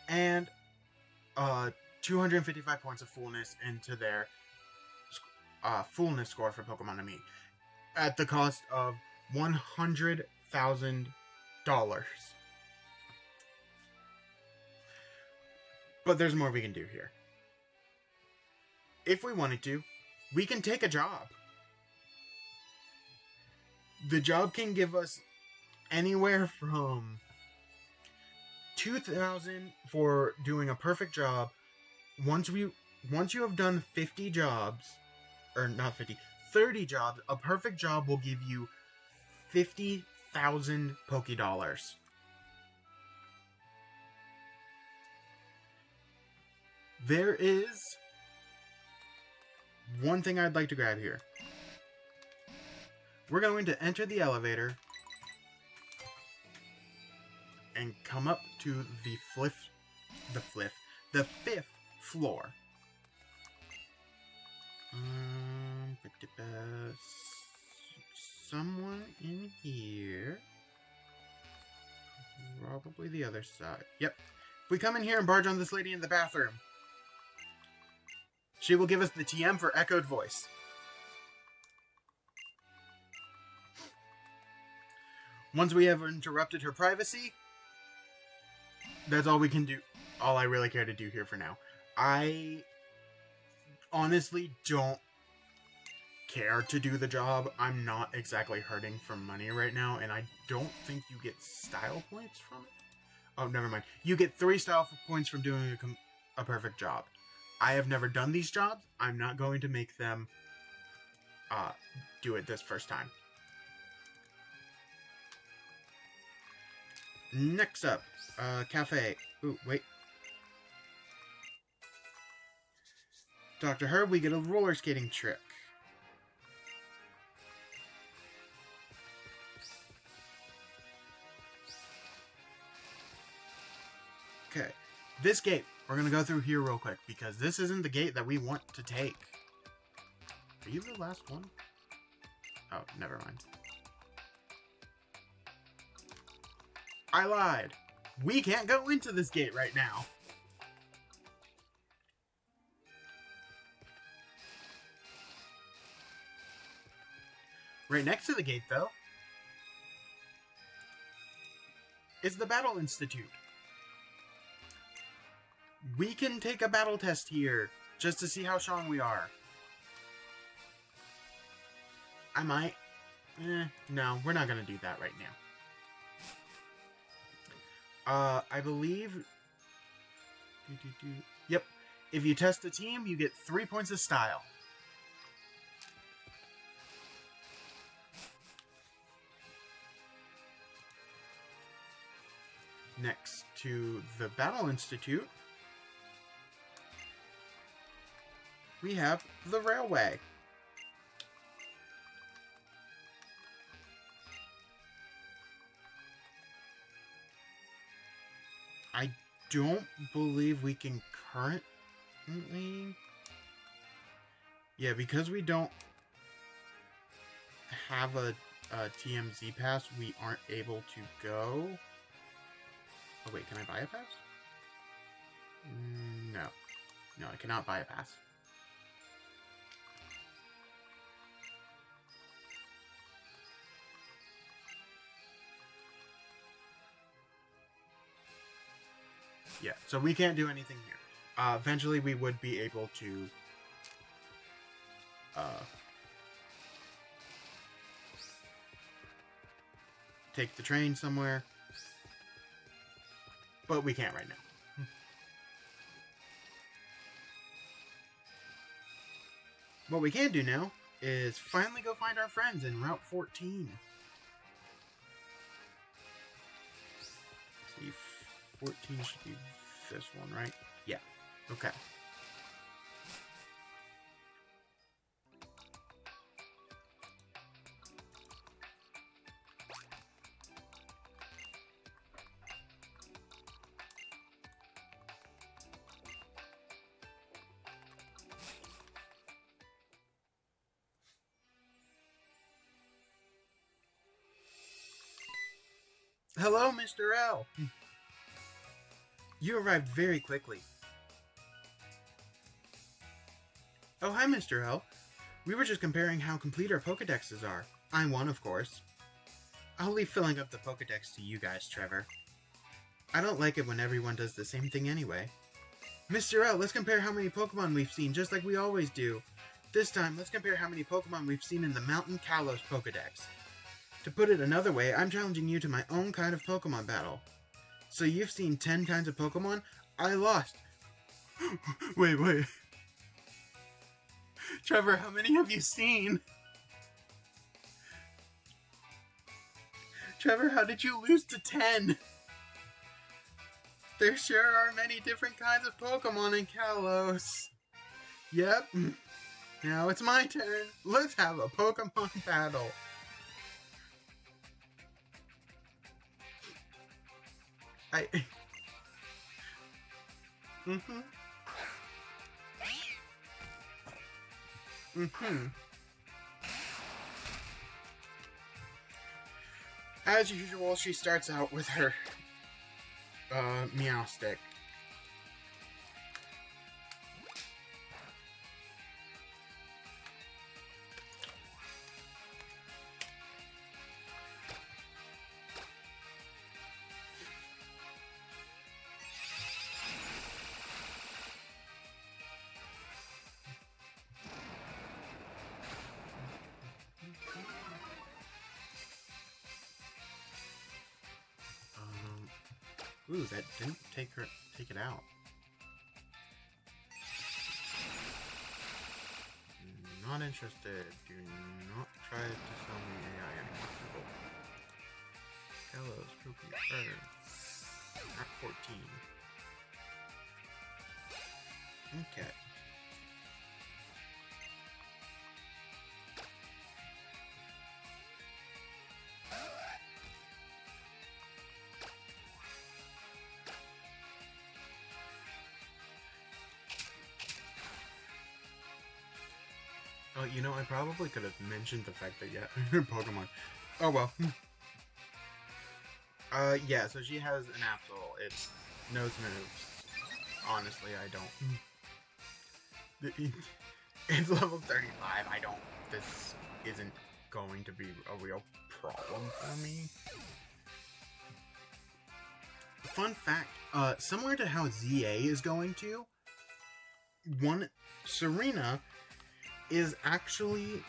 and 255 points of fullness into their fullness score for Pokemon Ami, at the cost of $100,000. But there's more we can do here. If we wanted to, we can take a job. The job can give us anywhere from 2,000 for doing a perfect job. Once you have done 50 jobs, or not 50, 30 jobs, a perfect job will give you 50,000 Pokédollars. There is one thing I'd like to grab here. We're going to enter the elevator and come up to the fifth floor. Someone in here. Probably the other side. Yep. If we come in here and barge on this lady in the bathroom, she will give us the TM for echoed voice. Once we have interrupted her privacy, that's all we can do. All I really care to do here for now. I honestly don't care to do the job. I'm not exactly hurting for money right now, and I don't think you get style points from it. Oh, never mind. You get 3 style points from doing a perfect job. I have never done these jobs. I'm not going to make them do it this first time. Next up, cafe. Ooh, wait. Dr. Herb, we get a roller skating trick. Okay, this gate, we're going to go through here real quick, because this isn't the gate that we want to take. Are you the last one? Oh, never mind. I lied. We can't go into this gate right now. Right next to the gate, though, is the Battle Institute. We can take a battle test here, just to see how strong we are. I might. No, we're not gonna do that right now. I believe... Yep. If you test a team, you get 3 points of style. Next to the Battle Institute, we have the Railway. I don't believe we can currently... Yeah, because we don't have a TMZ pass, we aren't able to go. Oh wait, can I buy a pass? No. No, I cannot buy a pass. Yeah, so we can't do anything here. Eventually we would be able to take the train somewhere, but we can't right now. What we can do now is finally go find our friends in Route 14. Let's see, 14 should be this one, right? Yeah. Okay. Hello, Mr. L. You arrived very quickly. Oh, hi, Mr. L. We were just comparing how complete our Pokedexes are. I'm one, of course. I'll leave filling up the Pokedex to you guys, Trevor. I don't like it when everyone does the same thing anyway. Mr. L, let's compare how many Pokemon we've seen, just like we always do. This time, let's compare how many Pokemon we've seen in the Mountain Kalos Pokedex. To put it another way, I'm challenging you to my own kind of Pokemon battle. So you've seen 10 kinds of Pokemon? I lost. Wait. Trevor, how many have you seen? Trevor, how did you lose to 10? There sure are many different kinds of Pokemon in Kalos. Yep. Now it's my turn. Let's have a Pokemon battle. As usual, she starts out with her Meow Stick. Ooh, that didn't take it out. Not interested. Do not try to sell me AI anymore, people. Kalos, Poopy, at 14. Okay. Oh, you know, I probably could have mentioned the fact that, yeah, Pokemon. Oh, well. Yeah, so she has an Absol. It knows moves. Honestly, I don't. It's level 35. This isn't going to be a real problem for me. Fun fact, similar to how ZA is going to, Serena is actually,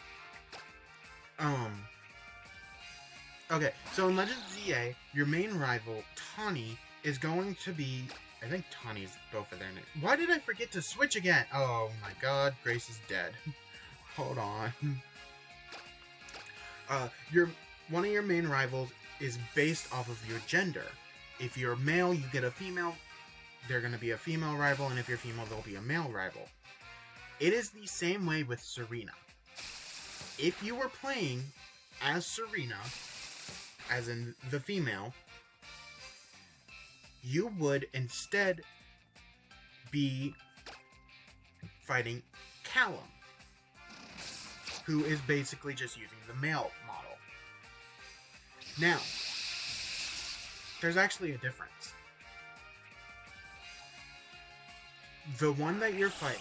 okay, so in Legend ZA, your main rival, Tawny, is going to be I think Tawny's both of their names. Why did I forget to switch again? Oh my god, Grace is dead. Hold on. One of your main rivals is based off of your gender. If you're male, you get a female. They're going to be a female rival, and if you're female, they'll be a male rival. It is the same way with Serena. If you were playing as Serena, as in the female, you would instead be fighting Callum, who is basically just using the male model. Now, there's actually a difference. The one that you're fighting,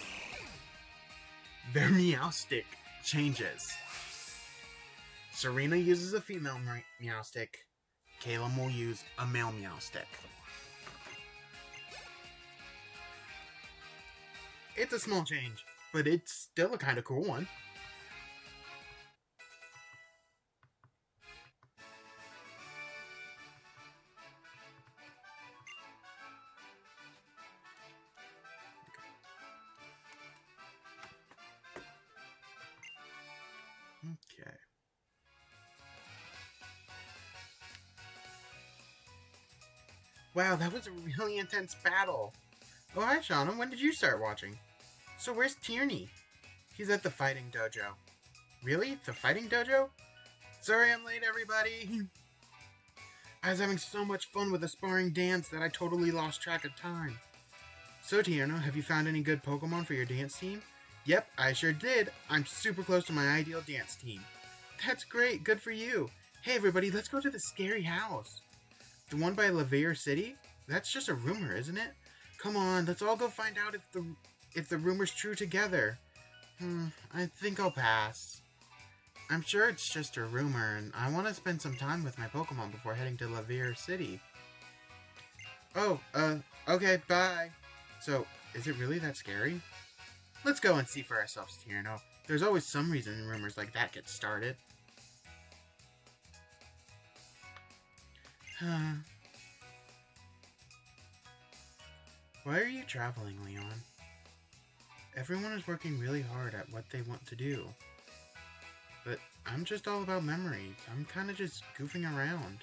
their Meowstic changes. Serena uses a female Meowstic. Callum will use a male Meowstic. It's a small change, but it's still a kind of cool one. Okay. Wow, that was a really intense battle. Oh, hi, Shauna. When did you start watching? So where's Tierney? He's at the fighting dojo. Really? The fighting dojo? Sorry I'm late, everybody. I was having so much fun with the sparring dance that I totally lost track of time. So, Tierno, have you found any good Pokemon for your dance team? Yep, I sure did. I'm super close to my ideal dance team. That's great. Good for you. Hey, everybody, let's go to the scary house. The one by Laveer City? That's just a rumor, isn't it? Come on, let's all go find out if the rumor's true together. I think I'll pass. I'm sure it's just a rumor, and I want to spend some time with my Pokemon before heading to Laveer City. Oh, okay, bye. So, is it really that scary? Let's go and see for ourselves, Tierno. There's always some reason rumors like that get started. Why are you traveling, Leon? Everyone is working really hard at what they want to do. But I'm just all about memories. I'm kind of just goofing around.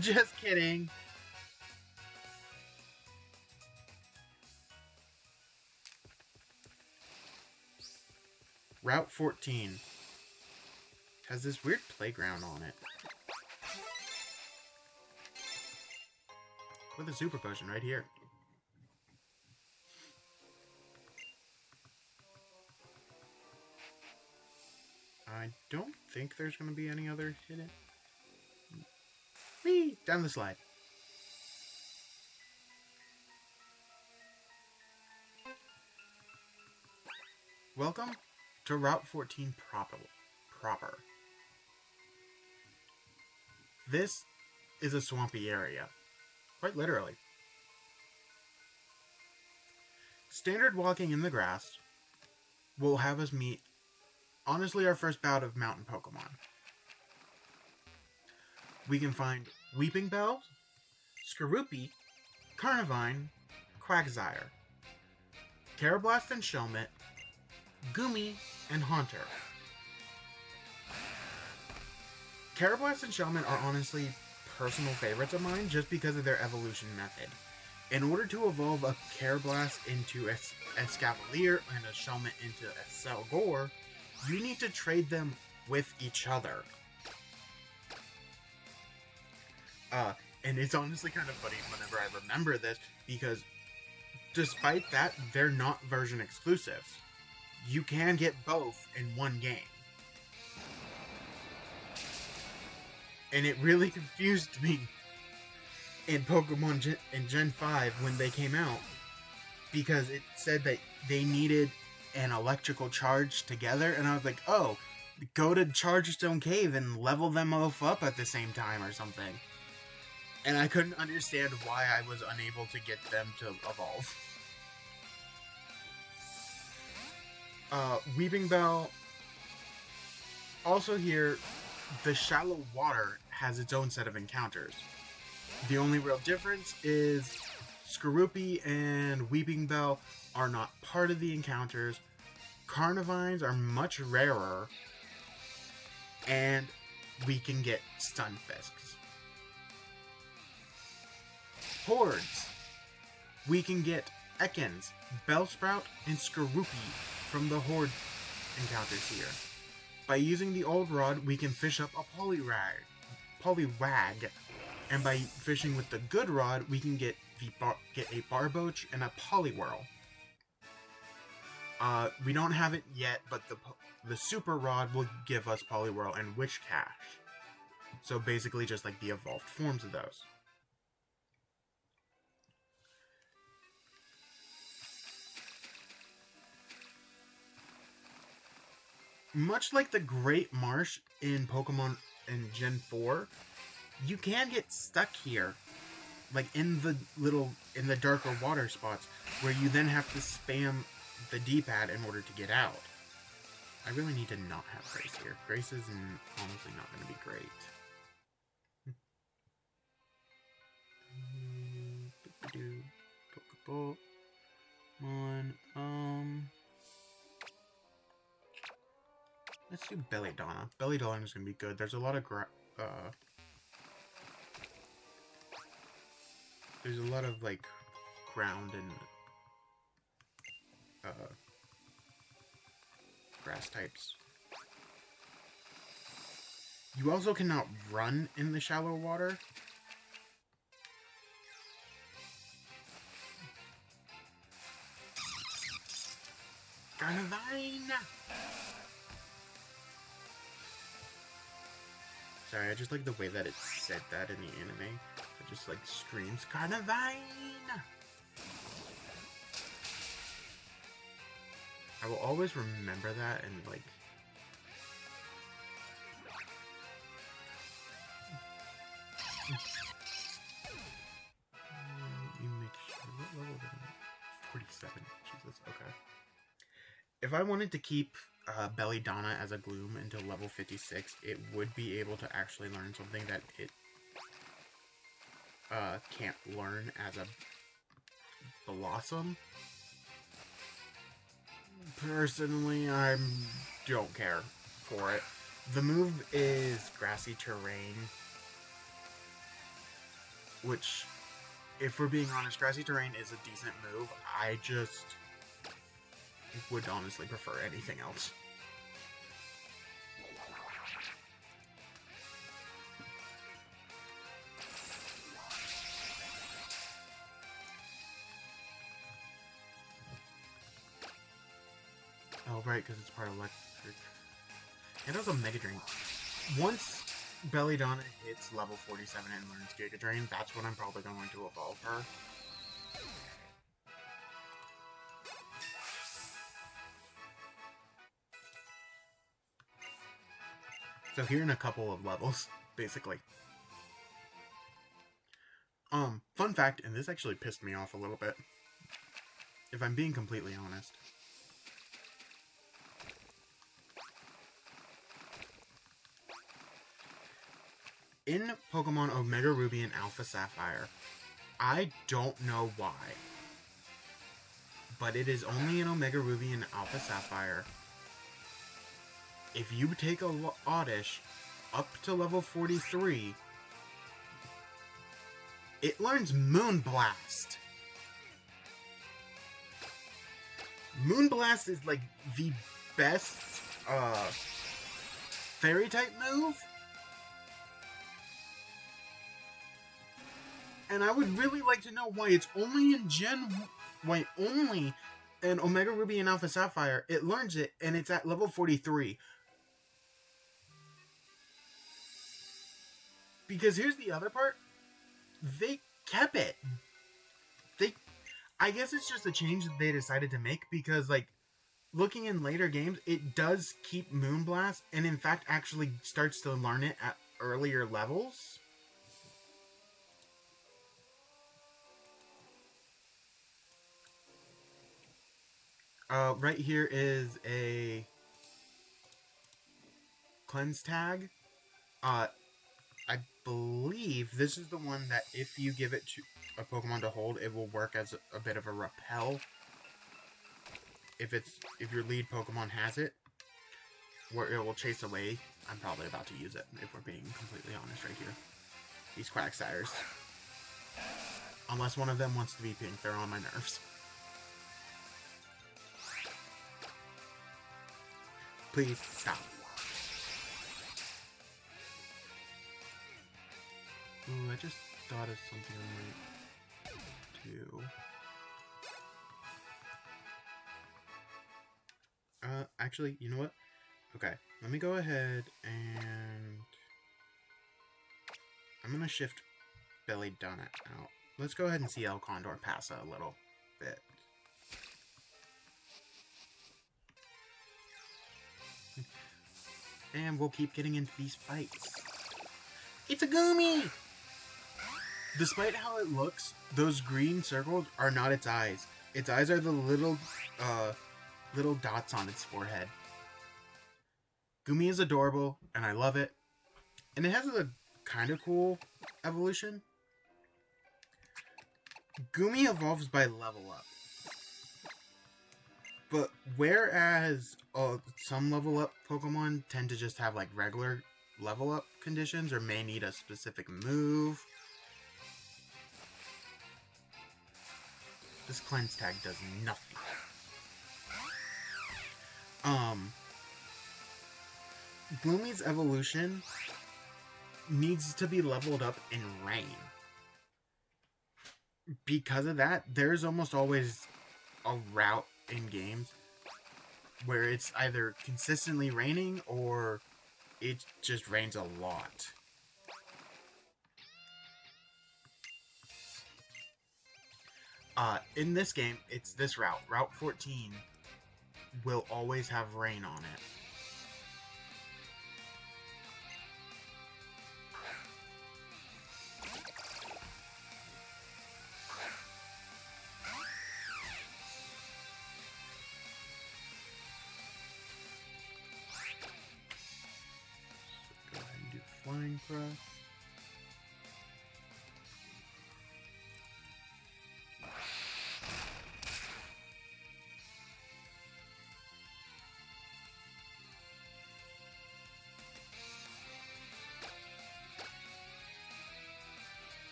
Just kidding. Route 14 has this weird playground on it. With a super potion right here. I don't think there's going to be any other hidden. Whee! Down the slide. Welcome to Route 14 proper. This is a swampy area. Quite literally. Standard walking in the grass will have us meet, honestly, our first bout of mountain Pokemon. We can find Weeping Bell, Skorupi, Carnivine, Quagsire, Karrablast and Shelmet, Goomy, and Haunter. Karrablast and Shelmet are honestly personal favorites of mine just because of their evolution method. In order to evolve a Karrablast into a Escavalier and a Shelmet into a Selgor, you need to trade them with each other. And it's honestly kind of funny whenever I remember this, because despite that, they're not version exclusives. You can get both in one game. And it really confused me in Pokemon in Gen 5 when they came out, because it said that they needed an electrical charge together, and I was like, oh, go to Chargestone Cave and level them both up at the same time or something. And I couldn't understand why I was unable to get them to evolve. Weeping Bell. Also here, the shallow water has its own set of encounters. The only real difference is Skorupi and Weeping Bell are not part of the encounters. Carnivines are much rarer, and we can get Stunfisks. Hordes. We can get Ekans, Bellsprout, and Skorupi from the Horde encounters here. By using the old rod, we can fish up a Poliwag, and by fishing with the good rod, we can get a Barboach and a Poliwhirl. We don't have it yet, but the super rod will give us Poliwhirl and Witchcash. So basically just like the evolved forms of those. Much like the Great Marsh in Pokemon in Gen 4, you can get stuck here. Like in the darker water spots, where you then have to spam the D-pad in order to get out. I really need to not have Grace here. Grace is honestly not going to be great. Pokeball. Let's do Belladonna. Belladonna is going to be good. There's a lot of there's a lot of like ground and grass types. You also cannot run in the shallow water. Carnivine! Sorry, I just like the way that it said that in the anime. It just like screams, Carnivine! I will always remember that and like... You make sure... What level did I... 47. Jesus, okay. If I wanted to keep Belladonna as a Gloom until level 56, it would be able to actually learn something that it can't learn as a Blossom. Personally, I don't care for it. The move is Grassy Terrain, which, if we're being honest, Grassy Terrain is a decent move. I just would honestly prefer anything else. Oh, right, because it's part electric. It has a Mega Drain. Once Belladonna hits level 47 and learns Giga Drain, that's when I'm probably going to evolve her. So here in a couple of levels, basically. Fun fact, and this actually pissed me off a little bit, if I'm being completely honest. In Pokemon Omega Ruby and Alpha Sapphire, I don't know why, but it is only in Omega Ruby and Alpha Sapphire. If you take a Oddish up to level 43, it learns Moonblast. Moonblast is like the best fairy type move. And I would really like to know why it's only in why only in Omega Ruby and Alpha Sapphire it learns it and it's at level 43. Because here's the other part. They kept it. I guess it's just a change that they decided to make because, like, looking in later games, it does keep Moonblast and, in fact, actually starts to learn it at earlier levels. Right here is a cleanse tag. I believe this is the one that if you give it to a Pokemon to hold, it will work as a bit of a repel. If your lead Pokemon has it, where it will chase away. I'm probably about to use it, if we're being completely honest right here. These Quagsires. Unless one of them wants to be pink, they're on my nerves. Please, stop. Ooh, I just thought of something I might do. Actually, you know what? Okay, let me go ahead and... I'm gonna shift Belladonna out. Let's go ahead and see El Condor pass a little bit. And we'll keep getting into these fights. It's a Goomy! Despite how it looks, those green circles are not its eyes. Its eyes are the little dots on its forehead. Goomy is adorable, and I love it. And it has a kind of cool evolution. Goomy evolves by level up. But whereas some level up Pokemon tend to just have like regular level up conditions or may need a specific move, this cleanse tag does nothing. Gloomy's evolution needs to be leveled up in rain. Because of that, there's almost always a route in games where it's either consistently raining or it just rains a lot. In this game, it's this route. Route 14 will always have rain on it. Flying Cross.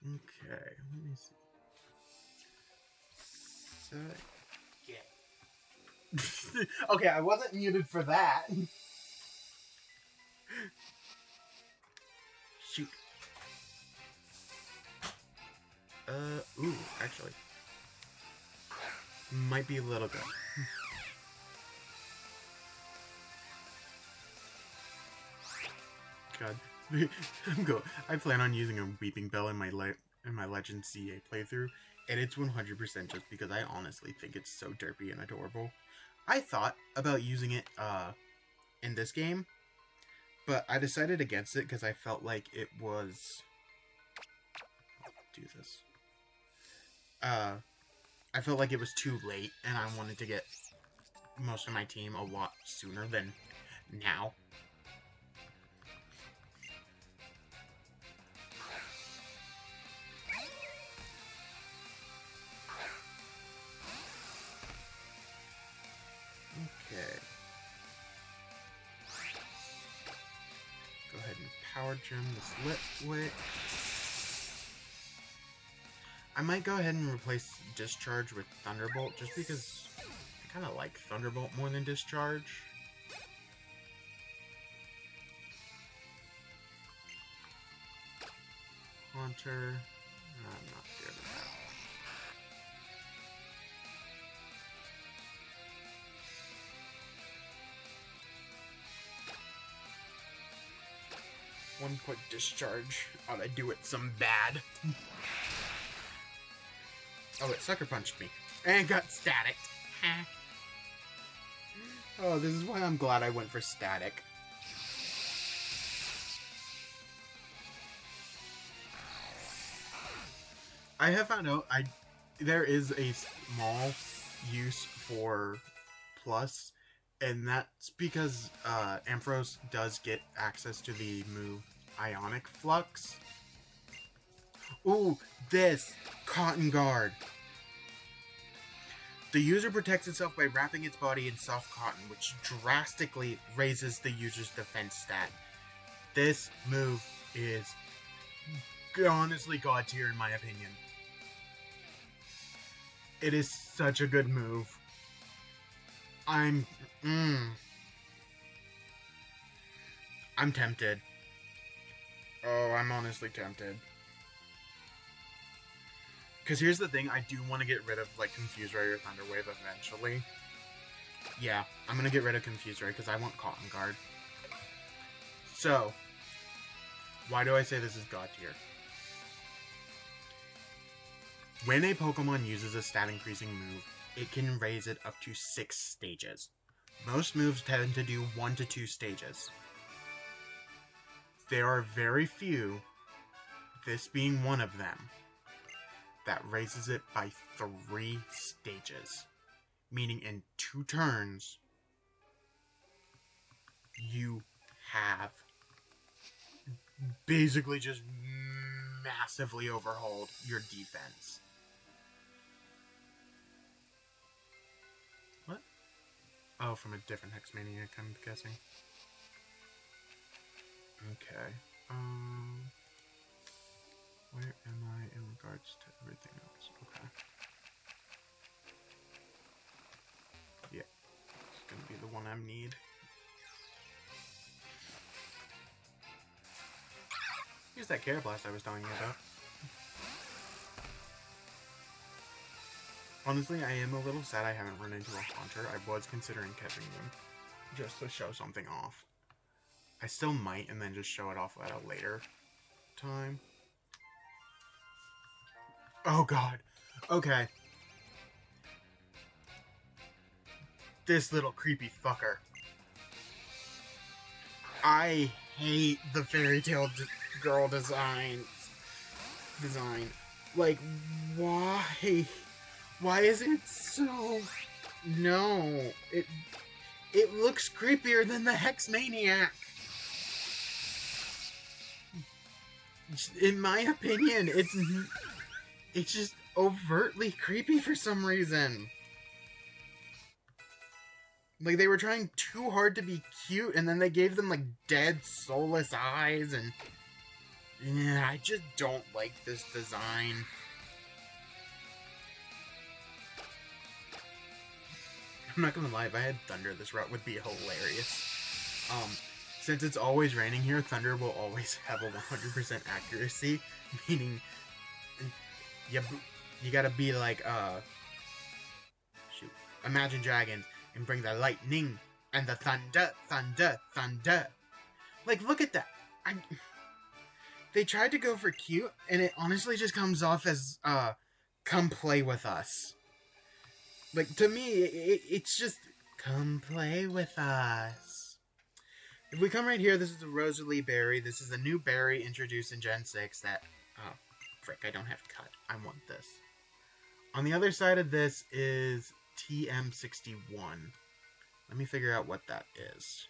Okay, let me see. So, yeah. Okay, I wasn't muted for that. Shoot. Ooh, actually. Might be a little good. God. I plan on using a Weeping Bell in my Legend CA playthrough, and it's 100% just because I honestly think it's so derpy and adorable. I thought about using it in this game, but I decided against it because I felt like it was... do this. I felt like it was too late, and I wanted to get most of my team a lot sooner than now. Okay. Go ahead and Power Gem this Litwick. I might go ahead and replace Discharge with Thunderbolt, just because I kind of like Thunderbolt more than Discharge. Haunter. I'm not scared of that. One quick discharge ought to do it some bad. Oh, it sucker punched me. And got static. Oh, this is why I'm glad I went for static. I have found out there is a small use for plus, and that's because Ampharos does get access to the move Ionic Flux. Ooh, this! Cotton Guard! The user protects itself by wrapping its body in soft cotton, which drastically raises the user's defense stat. This move is honestly god tier in my opinion. It is such a good move. I'm tempted. Oh, I'm honestly tempted. Because here's the thing, I do want to get rid of, like, Confuse Ray or Thunder Wave eventually. Yeah, I'm going to get rid of Confuse Ray because I want Cotton Guard. So, why do I say this is god tier? When a Pokemon uses a stat increasing move, it can raise it up to 6 stages. Most moves tend to do 1 to 2 stages. There are very few, this being one of them, that raises it by 3 stages. Meaning in 2 turns, you have basically just massively overhauled your defense. What? Oh, from a different Hexmaniac, I'm guessing. Okay. Where am I in regards to everything else? Okay. Yeah. It's gonna be the one I need. Here's that Carablast I was telling you about. Honestly, I am a little sad I haven't run into a Haunter. I was considering catching them just to show something off. I still might, and then just show it off at a later time. Oh god. Okay. This little creepy fucker. I hate the Fairy Tail Girl design. Like, why? Why is it so... No. It looks creepier than the Hexmaniac. In my opinion, it's just overtly creepy for some reason. Like, they were trying too hard to be cute, and then they gave them, like, dead, soulless eyes, and... Yeah, I just don't like this design. I'm not gonna lie, if I had Thunder, this route would be hilarious. Since it's always raining here, Thunder will always have a 100% accuracy, meaning... You gotta be like, shoot, Imagine Dragons, and bring the lightning, and the thunder. Like, look at that. They tried to go for cute, and it honestly just comes off as, come play with us. Like, to me, it's just, come play with us. If we come right here, this is a Rosalie berry. This is a new berry introduced in Gen 6 that, oh, frick, I don't have cut. I want this. On the other side of this is TM61. Let me figure out what that is.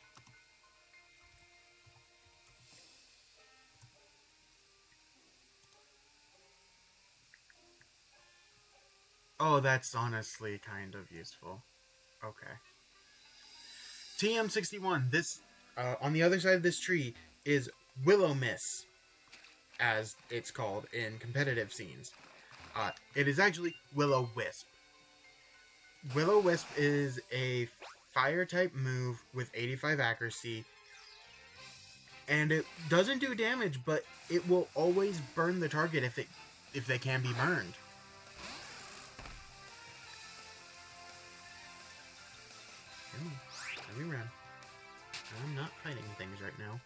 Oh, that's honestly kind of useful. Okay. TM61. This, on the other side of this tree, is Will-O-Wisp, as it's called in competitive scenes. It is actually Will-O-Wisp. Will-O-Wisp is a fire-type move with 85 accuracy, and it doesn't do damage, but it will always burn the target if they can be burned. Ooh, let me run. I'm not fighting things right now.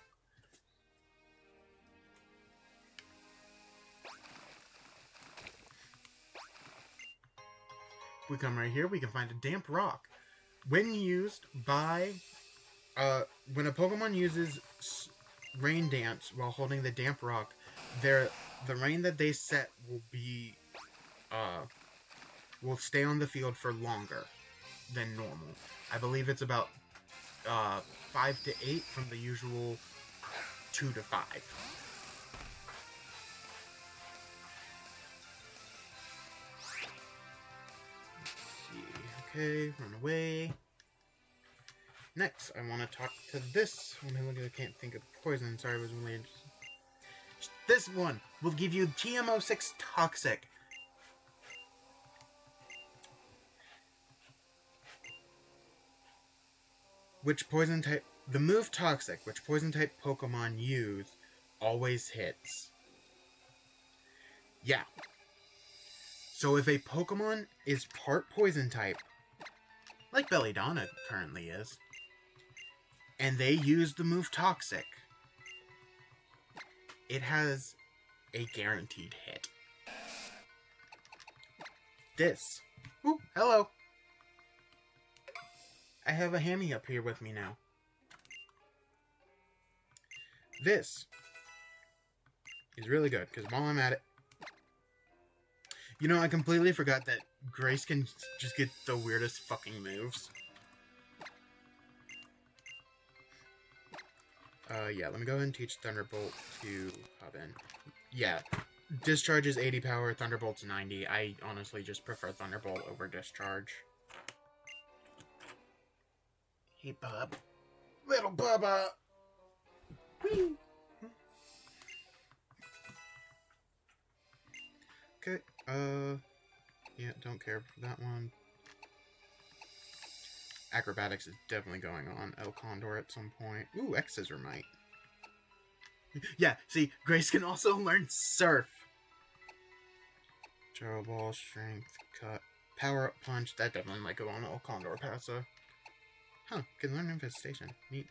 we come right here, we can find a damp rock. When used by, when a Pokemon uses Rain Dance while holding the damp rock, the rain that they set will stay on the field for longer than normal. I believe it's about 5 to 8 from the usual 2 to 5. Let's see. Okay, run away. Next, I want to talk to this. I can't think of poison. Sorry, I was related. This one will give you TM06 Toxic. Which poison type... The move Toxic, which poison type Pokemon use, always hits. Yeah. So if a Pokemon is part poison type, like Belladonna currently is, and they use the move Toxic, it has a guaranteed hit. This. Ooh, hello. I have a hammy up here with me now. This is really good, because while I'm at it... You know, I completely forgot that Grace can just get the weirdest fucking moves. Yeah, let me go ahead and teach Thunderbolt to Hubin. Yeah, Discharge is 80 power, Thunderbolt's 90. I honestly just prefer Thunderbolt over Discharge. Hey, bub. Little Bubba! Whee! Okay, yeah, don't care for that one. Acrobatics is definitely going on El Condor at some point. Ooh, X-Scissor-Mite. Yeah, see, Grace can also learn Surf. Gyro Ball, Strength, Cut, Power Up Punch. That definitely might go on El Condor Passa. Huh, can learn Infestation. Neat.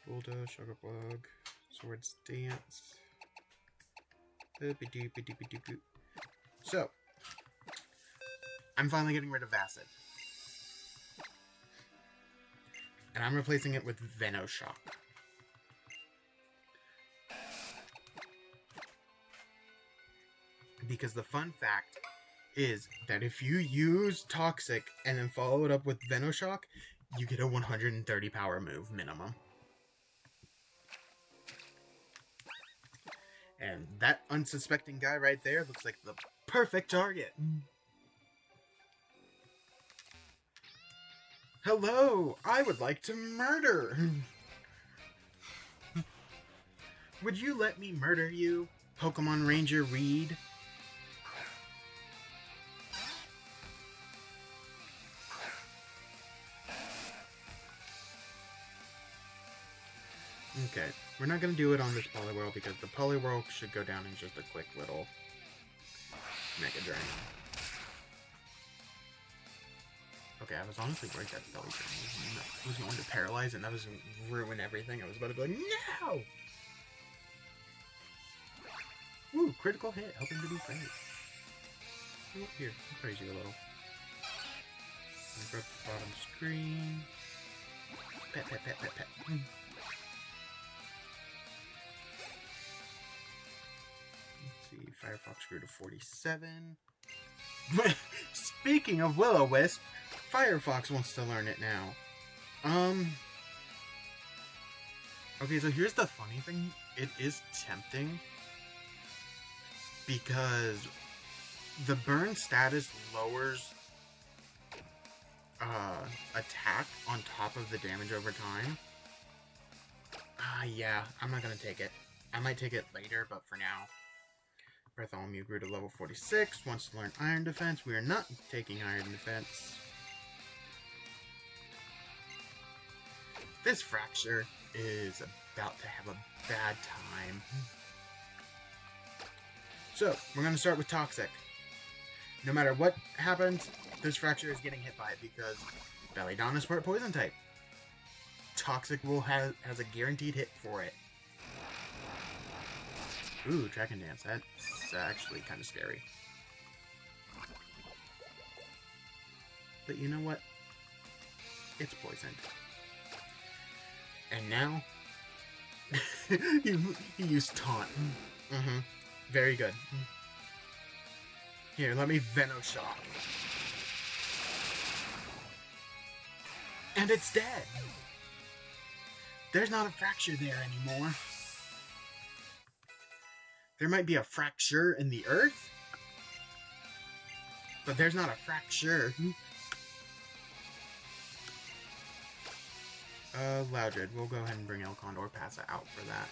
Bulldoze, Sugar Bug, Swords Dance. So, I'm finally getting rid of Acid. And I'm replacing it with Venoshock. Because the fun fact is that if you use Toxic and then follow it up with Venoshock, you get a 130 power move minimum. And that unsuspecting guy right there looks like the perfect target. Hello, I would like to murder. Would you let me murder you, Pokemon Ranger Reed? Okay, we're not going to do it on this Poliwhirl because the Poliwhirl should go down in just a quick little Mega Drain. Okay, I was honestly worried that Belly Drain was going to paralyze and that was going to ruin everything. I was about to be like, no! Woo, critical hit, helping to be praised. Oh, here, I'll praise you a little. Grab the bottom screen. Pet, pet, pet, pet, pet. Firefox grew to 47. Speaking of Will-O-Wisp, Firefox wants to learn it now. Okay, so here's the funny thing. It is tempting because the burn status lowers attack on top of the damage over time. Yeah, I'm not gonna take it. I might take it later, but for now. Bartholomew grew to level 46, wants to learn Iron Defense. We are not taking Iron Defense. This Fracture is about to have a bad time. So, we're going to start with Toxic. No matter what happens, this Fracture is getting hit by it because Belladonna is part Poison type. Toxic has a guaranteed hit for it. Ooh, Dragon Dance. That's actually kind of scary. but you know what? It's poisoned. And now, he used taunt. Mm-hmm. Very good. Here, let me Venoshock. And it's dead. There's not a fracture there anymore. There might be a fracture in the earth, but there's not a fracture. Loudred, we'll go ahead and bring El Condor Passa out for that.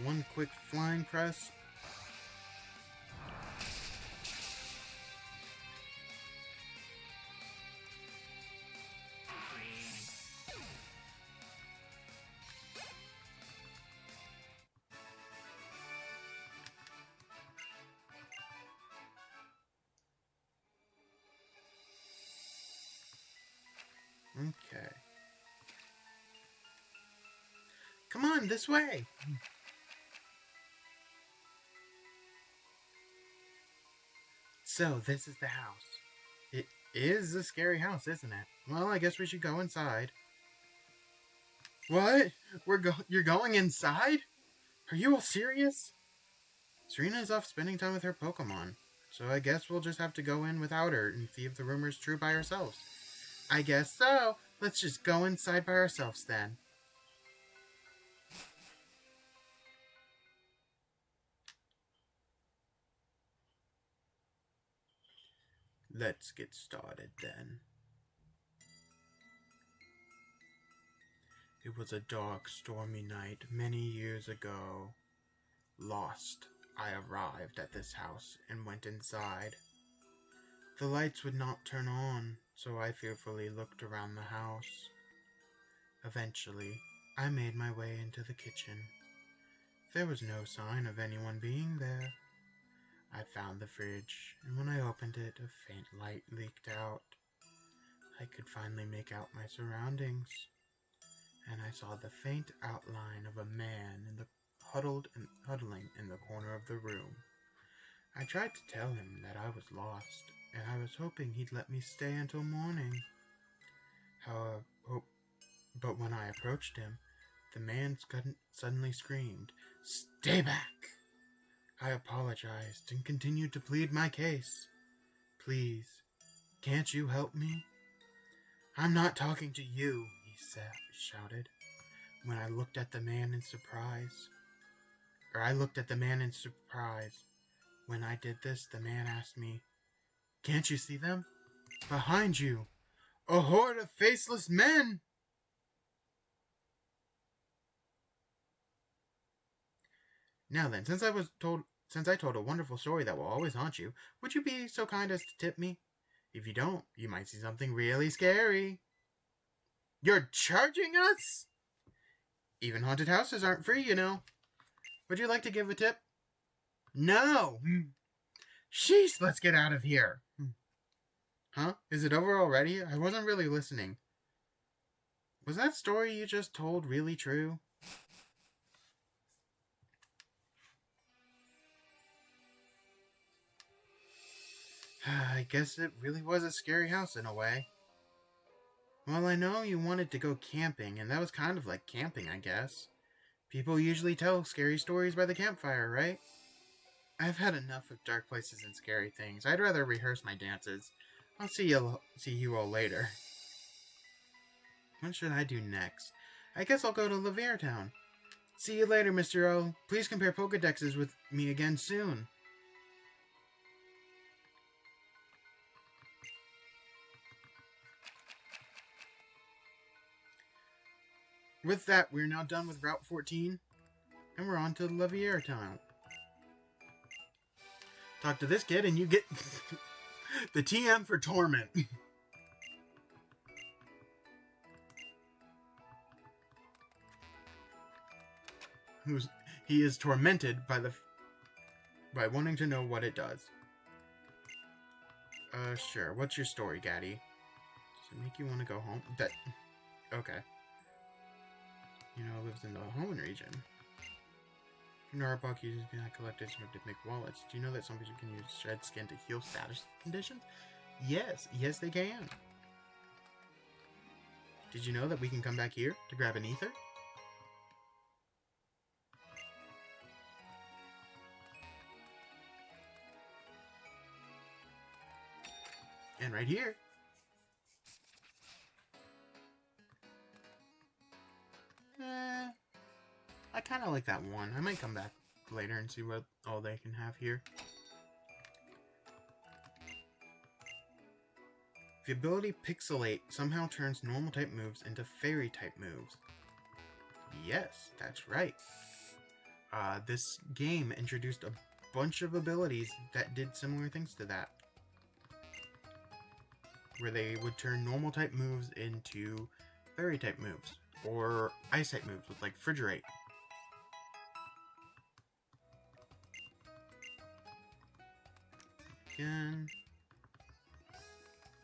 One quick flying press. Okay. Come on, this way! So, this is the house. It is a scary house, isn't it? Well, I guess we should go inside. What? You're going inside? Are you all serious? Serena's off spending time with her Pokemon. So I guess we'll just have to go in without her and see if the rumor's true by ourselves. I guess so. Let's just go inside by ourselves then. Let's get started then. It was a dark, stormy night many years ago. Lost, I arrived at this house and went inside. The lights would not turn on, so I fearfully looked around the house. Eventually, I made my way into the kitchen. There was no sign of anyone being there. I found the fridge, and when I opened it, a faint light leaked out. I could finally make out my surroundings, and I saw the faint outline of a man huddling in the corner of the room. I tried to tell him that I was lost, and I was hoping he'd let me stay until morning. But when I approached him, the man suddenly screamed, "Stay back!" I apologized and continued to plead my case. "Please, can't you help me?" "I'm not talking to you," he shouted. When I looked at the man in surprise. When I did this, the man asked me, "Can't you see them? Behind you, a horde of faceless men!" Now then, since I told a wonderful story that will always haunt you, would you be so kind as to tip me? If you don't, you might see something really scary. You're charging us? Even haunted houses aren't free, you know. Would you like to give a tip? No! Sheesh, let's get out of here. Huh? Is it over already? I wasn't really listening. Was that story you just told really true? I guess it really was a scary house in a way. Well, I know you wanted to go camping, and that was kind of like camping, I guess. People usually tell scary stories by the campfire, right? I've had enough of dark places and scary things. I'd rather rehearse my dances. I'll see you all later. What should I do next? I guess I'll go to Laverre Town. See you later, Mr. O. Please compare Pokedexes with me again soon. With that, we're now done with Route 14, and we're on to Laverre Town. Talk to this kid, and you get the TM for Torment. He is tormented by wanting to know what it does. Sure. What's your story, Gaddy? Does it make you want to go home? Okay. You know, lives in the Hoenn region. Narbuck uses being collected to make wallets. Do you know that some people can use shed skin to heal status conditions? Yes. Yes, they can. Did you know that we can come back here to grab an ether? And right here. I kind of like that one. I might come back later and see what all they can have here. The ability Pixelate somehow turns normal type moves into fairy type moves. Yes, that's right. This game introduced a bunch of abilities that did similar things to that. Where they would turn normal type moves into fairy type moves. Or ice type moves with like Frigerate. Again.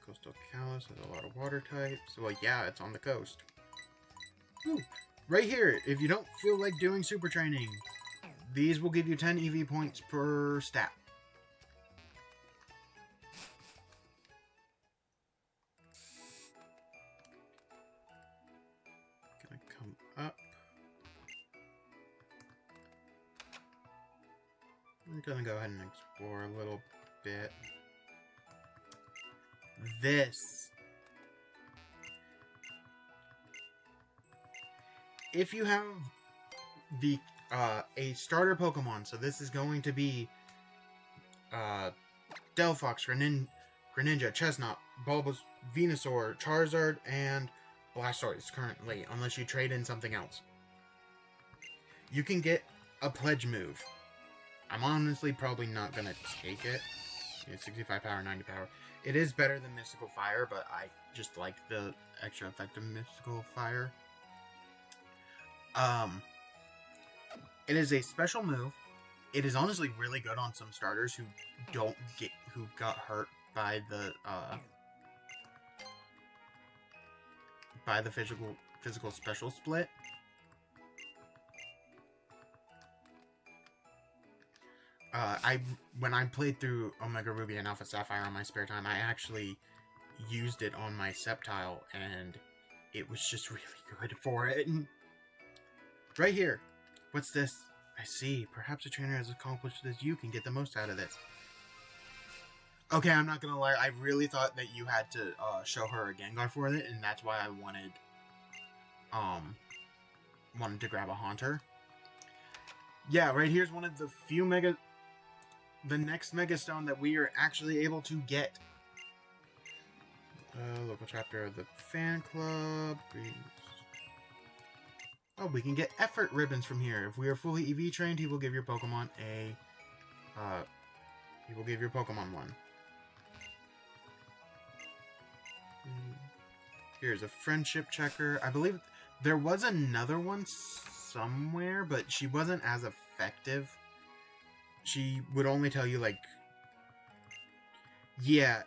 Coastal Kalos has a lot of water types. Well, yeah, it's on the coast. Ooh, right here, if you don't feel like doing super training, these will give you 10 EV points per stat. Gonna come up. I'm gonna go ahead and explore a little bit. This. If you have the a starter Pokemon, so this is going to be Delphox, Greninja, Chestnut, Bulbous, Venusaur, Charizard, and Blastoise currently, unless you trade in something else. You can get a pledge move. I'm honestly probably not going to take it. It's 65 power, 90 power. It is better than Mystical Fire, but I just like the extra effect of Mystical Fire. It is a special move. It is honestly really good on some starters who got hurt by the physical special split. When I played through Omega Ruby and Alpha Sapphire on my spare time, I actually used it on my Sceptile, and it was just really good for it. Right here. What's this? I see. Perhaps a trainer as accomplished as you can get the most out of this. Okay, I'm not gonna lie. I really thought that you had to show her a Gengar for it, and that's why I wanted to grab a Haunter. Yeah, right here's one of the few the next Mega Stone that we are actually able to get. Local chapter of the fan club. Oh, we can get effort ribbons from here. If we are fully EV trained, he will give your Pokemon one. Here's a friendship checker. I believe there was another one somewhere, but she wasn't as effective. She would only tell you, like... Yeah.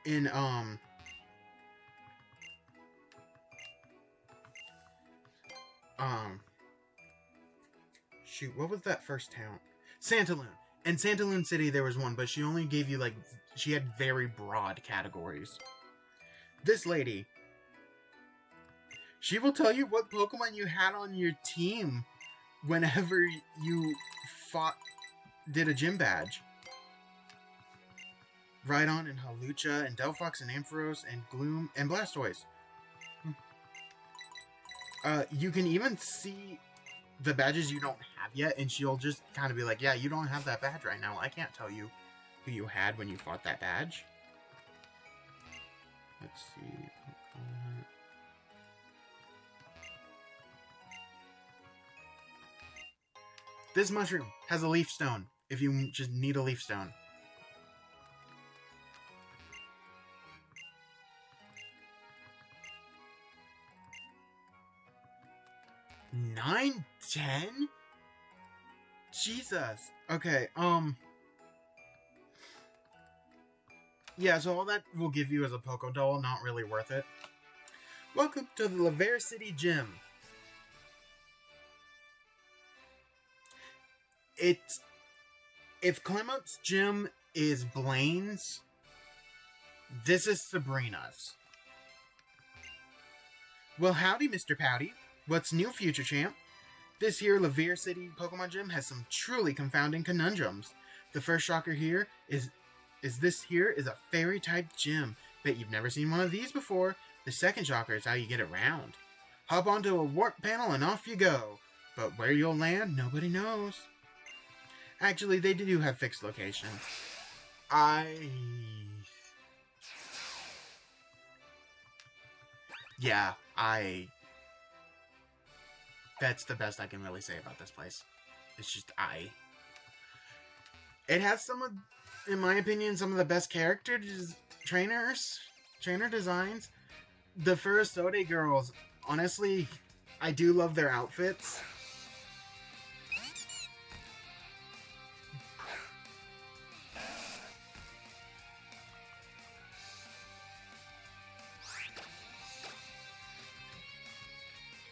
In, shoot, what was that first town? Santaloon. In Santaloon City, there was one, but she only gave you, like... She had very broad categories. This lady... She will tell you what Pokemon you had on your team whenever you did a gym badge. Rhydon and Hawlucha and Delphox and Ampharos and Gloom and Blastoise. You can even see the badges you don't have yet, and she'll just kind of be like, yeah, you don't have that badge right now. I can't tell you who you had when you fought that badge. Let's see. This mushroom has a leaf stone, if you just need a leaf stone. $9.10? Jesus. Okay, Yeah, so all that will give you as a Poké Doll, not really worth it. Welcome to the Laver City Gym. If Clemmont's gym is Blaine's, this is Sabrina's. Well, howdy, Mr. Pouty. What's new, future champ? This here Laver City Pokemon Gym has some truly confounding conundrums. The first shocker here is this here is a fairy-type gym. Bet you've never seen one of these before. The second shocker is how you get around. Hop onto a warp panel and off you go. But where you'll land, nobody knows. Actually, they do have fixed locations. That's the best I can really say about this place. It's just It has some of, in my opinion, some of the best trainer designs. The Furisode girls, honestly, I do love their outfits.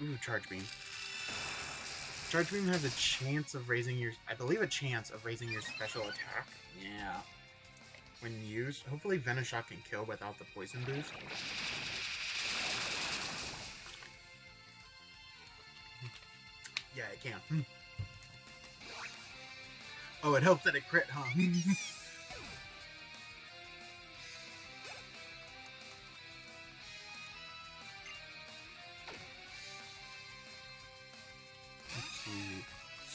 Ooh, Charge Beam. Charge Beam has a chance of raising your... I believe a chance of raising your special attack. Yeah. When used. Hopefully Venoshock can kill without the poison boost. Yeah, it can. Oh, it helps that it crit, huh?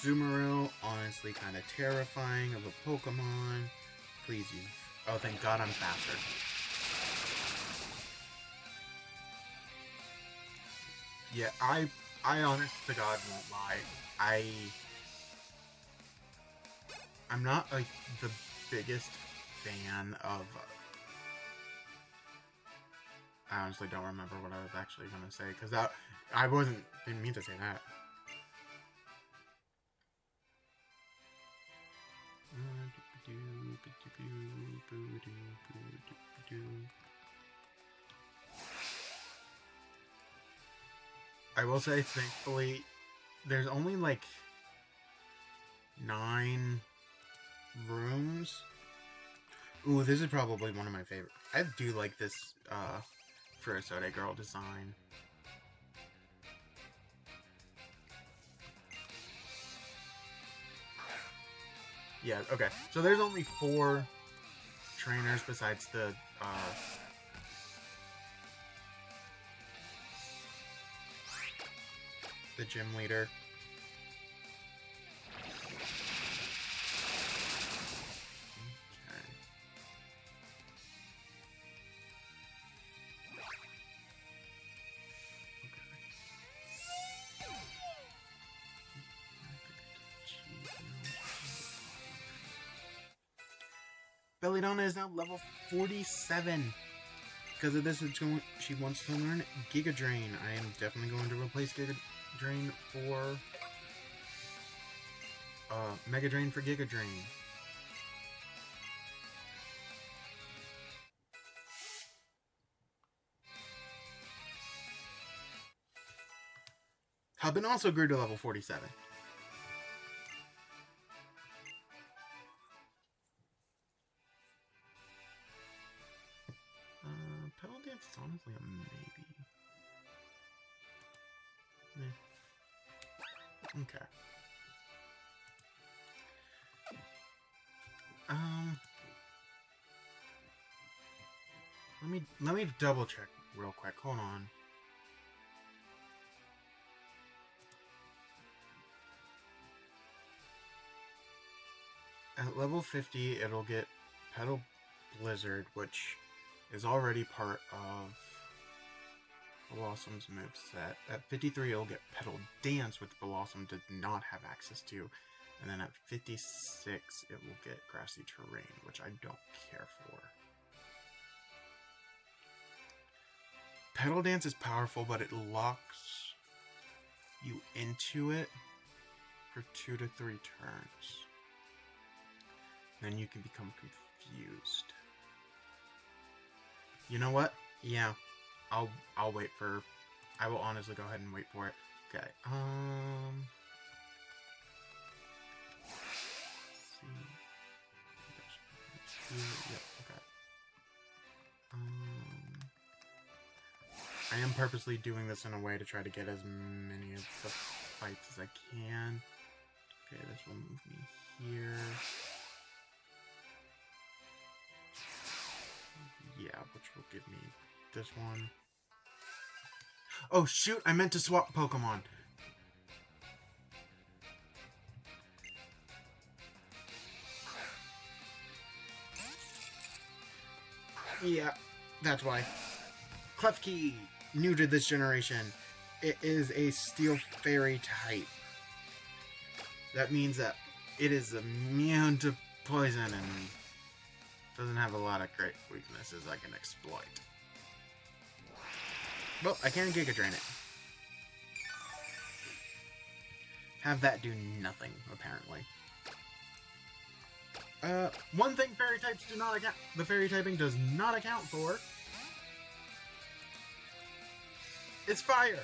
Sumeru, honestly kind of terrifying of a Pokemon. Please use... Oh, thank God I'm faster. Yeah, I honest to God won't lie. I'm not, like, the biggest fan of... I honestly don't remember what I was actually going to say, because didn't mean to say that. I will say, thankfully, there's only like 9 rooms. Ooh, this is probably one of my favorite. I do like this Furisode girl design. Yeah, okay. So there's only 4 trainers besides the gym leader. Belladonna is now level 47. Because of this, she wants to learn Giga Drain. I am definitely going to replace Giga Drain for Mega Drain for Giga Drain. Hubin also grew to level 47. Petal Dance is honestly a maybe. Okay. Let me double check real quick. Hold on. At level 50, it'll get Petal Blizzard, which is already part of Blossom's moveset. At 53, it'll get Petal Dance, which Blossom did not have access to. And then at 56, it will get Grassy Terrain, which I don't care for. Petal Dance is powerful, but it locks you into it for 2 to 3 turns. Then you can become confused. You know what? Yeah, I'll wait for. I will honestly go ahead and wait for it. Okay. Yep. Okay. I am purposely doing this in a way to try to get as many of the fights as I can. Okay, this will move me here. Yeah, which will give me this one. Oh shoot, I meant to swap Pokemon. Yeah, that's why. Klefki, new to this generation. It is a Steel Fairy type. That means that it is immune to poison and doesn't have a lot of great weaknesses I can exploit. Well, I can Giga Drain it. Have that do nothing, apparently. One thing fairy types do not account. The fairy typing does not account for is fire.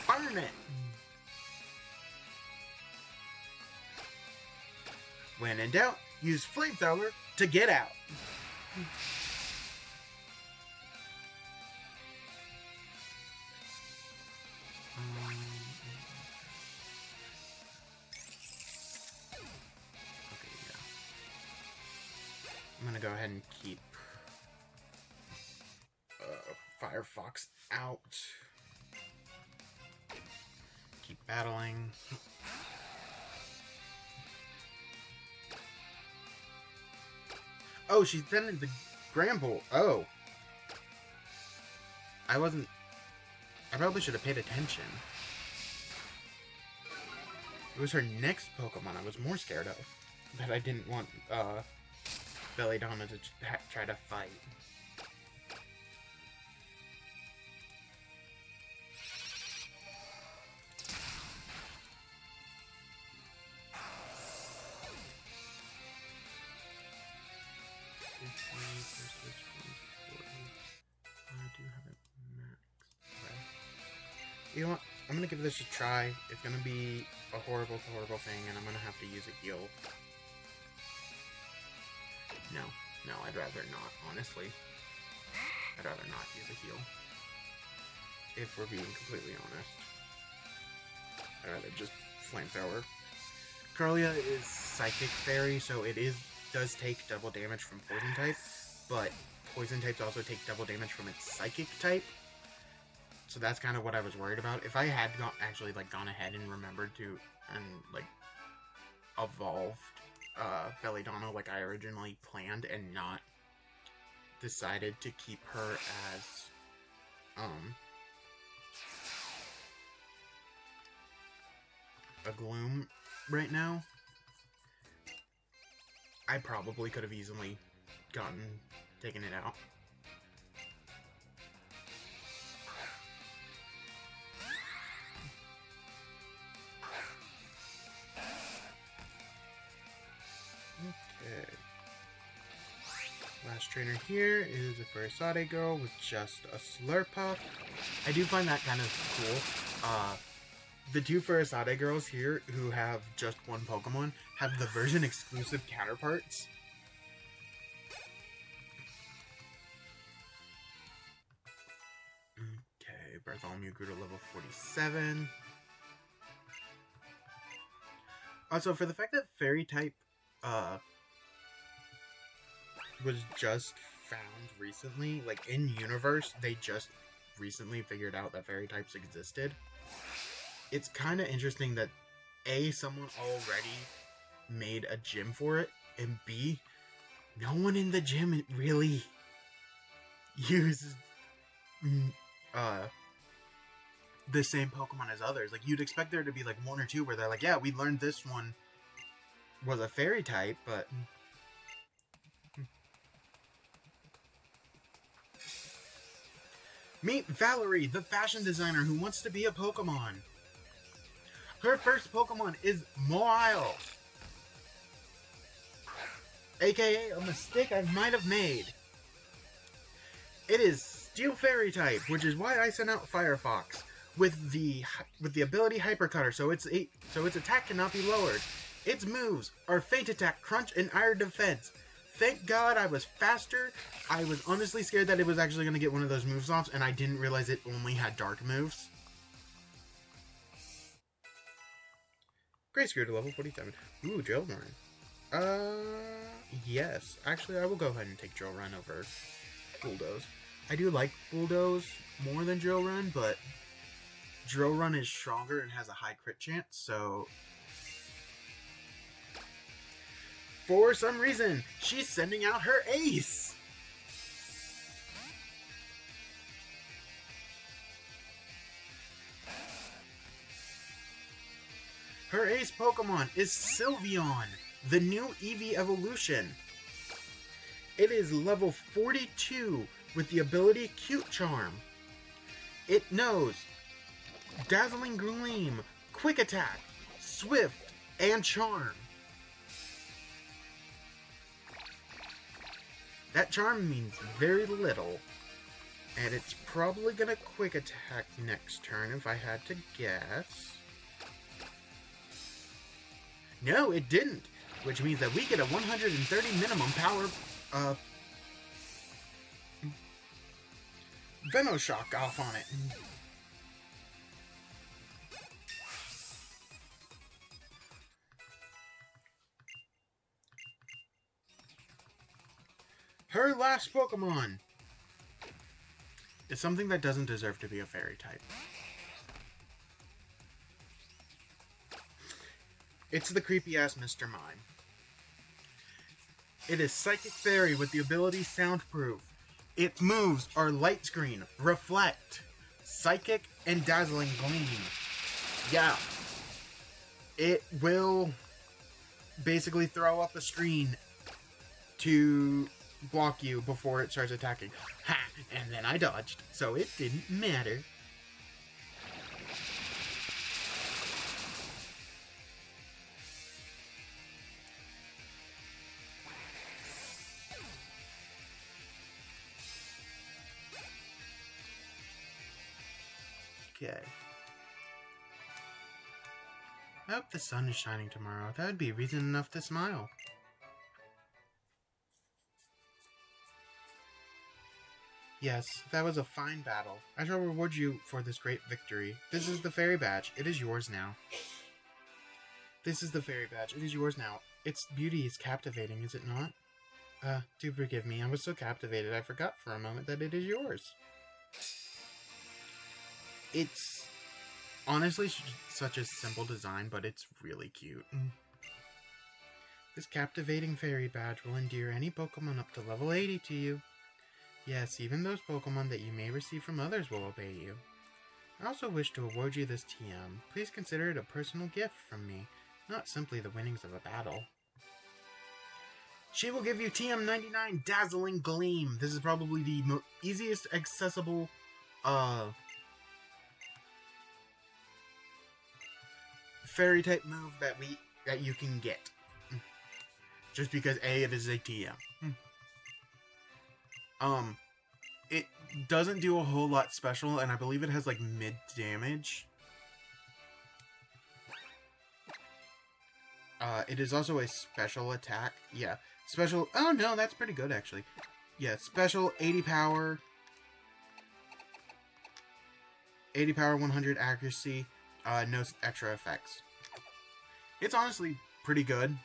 Burn it. When in doubt, use Flamethrower to get out. I'm gonna go ahead and keep Firefox out. Keep battling. Oh, she's sending the Gramble. Oh. I probably should have paid attention. It was her next Pokemon I was more scared of. That I didn't want, Belladonna to try to fight. I do have it maxed. Okay. You know what? I'm gonna give this a try. It's gonna be a horrible thing, and I'm gonna have to use a heal. No, I'd rather not, honestly. I'd rather not use a heal. If we're being completely honest. I'd rather just Flamethrower. Kirlia is Psychic Fairy, so it does take double damage from Poison type, but Poison types also take double damage from its Psychic type. So that's kind of what I was worried about. If I had actually gone ahead and remembered to, and evolved Belladonna like I originally planned and not decided to keep her as a Gloom right now, I probably could have easily taken it out. Okay. Last trainer here is a Ferrisade girl with just a Slurpuff. I do find that kind of cool. The two Ferrisade girls here who have just one Pokemon have the version exclusive counterparts. Okay, Bartholomew grew to level 47. Also, for the fact that Fairy type was just found recently, like in universe, they just recently figured out that Fairy types existed. It's kind of interesting that A, someone already made a gym for it, and B, no one in the gym really uses the same Pokemon as others. Like, you'd expect there to be like one or two where they're like, yeah, we learned this one was a Fairy type, but meet Valerie, the fashion designer who wants to be a Pokemon. Her first Pokemon is Moile. aka a mistake I might have made. It is Steel Fairy type, which is why I sent out Firefox with the ability Hypercutter, so its attack cannot be lowered. Its moves are Feint Attack, Crunch, and Iron Defense. Thank God I was faster. I was honestly scared that it was actually going to get one of those moves off, and I didn't realize it only had dark moves. Great Screw to level 47. Ooh, Drill Run. Yes. Actually, I will go ahead and take Drill Run over Bulldoze. I do like Bulldoze more than Drill Run, but Drill Run is stronger and has a high crit chance, so... For some reason, she's sending out her ace! Her ace Pokemon is Sylveon, the new Eevee evolution. It is level 42 with the ability Cute Charm. It knows Dazzling Gleam, Quick Attack, Swift, and Charm. That Charm means very little, and it's probably gonna Quick Attack next turn if I had to guess. No, it didn't, which means that we get a 130 minimum power, Venoshock off on it. Her last Pokemon is something that doesn't deserve to be a fairy type. It's the creepy-ass Mr. Mime. It is Psychic Fairy with the ability Soundproof. Its moves are Light Screen, Reflect, Psychic, and Dazzling Gleam. Yeah. It will basically throw up a screen to block you before it starts attacking. Ha! And then I dodged, so it didn't matter. Okay. I hope the sun is shining tomorrow. That would be reason enough to smile. Yes, that was a fine battle. I shall reward you for this great victory. This is the fairy badge. It is yours now. This is the fairy badge. It is yours now. Its beauty is captivating, is it not? Do forgive me. I was so captivated I forgot for a moment that it is yours. It's honestly such a simple design, but it's really cute. This captivating fairy badge will endear any Pokemon up to level 80 to you. Yes, even those Pokemon that you may receive from others will obey you. I also wish to award you this TM. Please consider it a personal gift from me, not simply the winnings of a battle. She will give you TM99 Dazzling Gleam. This is probably the easiest accessible, fairy type move that you can get. Just because A, it is a TM. It doesn't do a whole lot special, and I believe it has like mid damage. It is also a special attack. Yeah, special. Oh no, that's pretty good actually. Yeah, special 80 power. 80 power, 100 accuracy, no extra effects. It's honestly pretty good.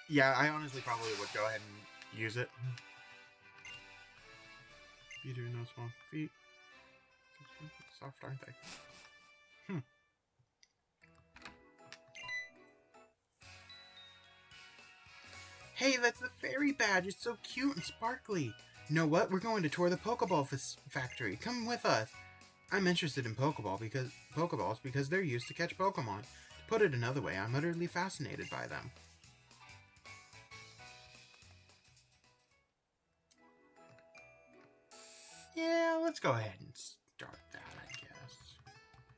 Yeah, I honestly probably would go ahead and use it. Feet are no small feet. Soft, aren't they? Hey, that's the fairy badge. It's so cute and sparkly. You know what? We're going to tour the Pokeball factory. Come with us. I'm interested in Pokeballs because they're used to catch Pokemon. To put it another way, I'm utterly fascinated by them. Yeah, let's go ahead and start that, I guess.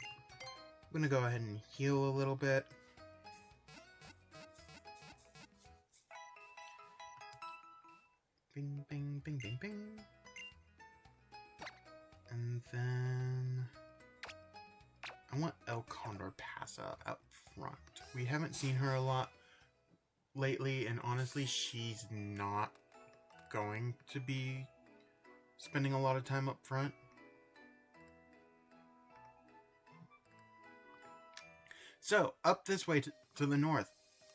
I'm gonna go ahead and heal a little bit. Bing, bing, bing, bing, bing. And then I want El Condor Pasa out front. We haven't seen her a lot lately, and honestly, she's not going to be spending a lot of time up front. So, up this way to the north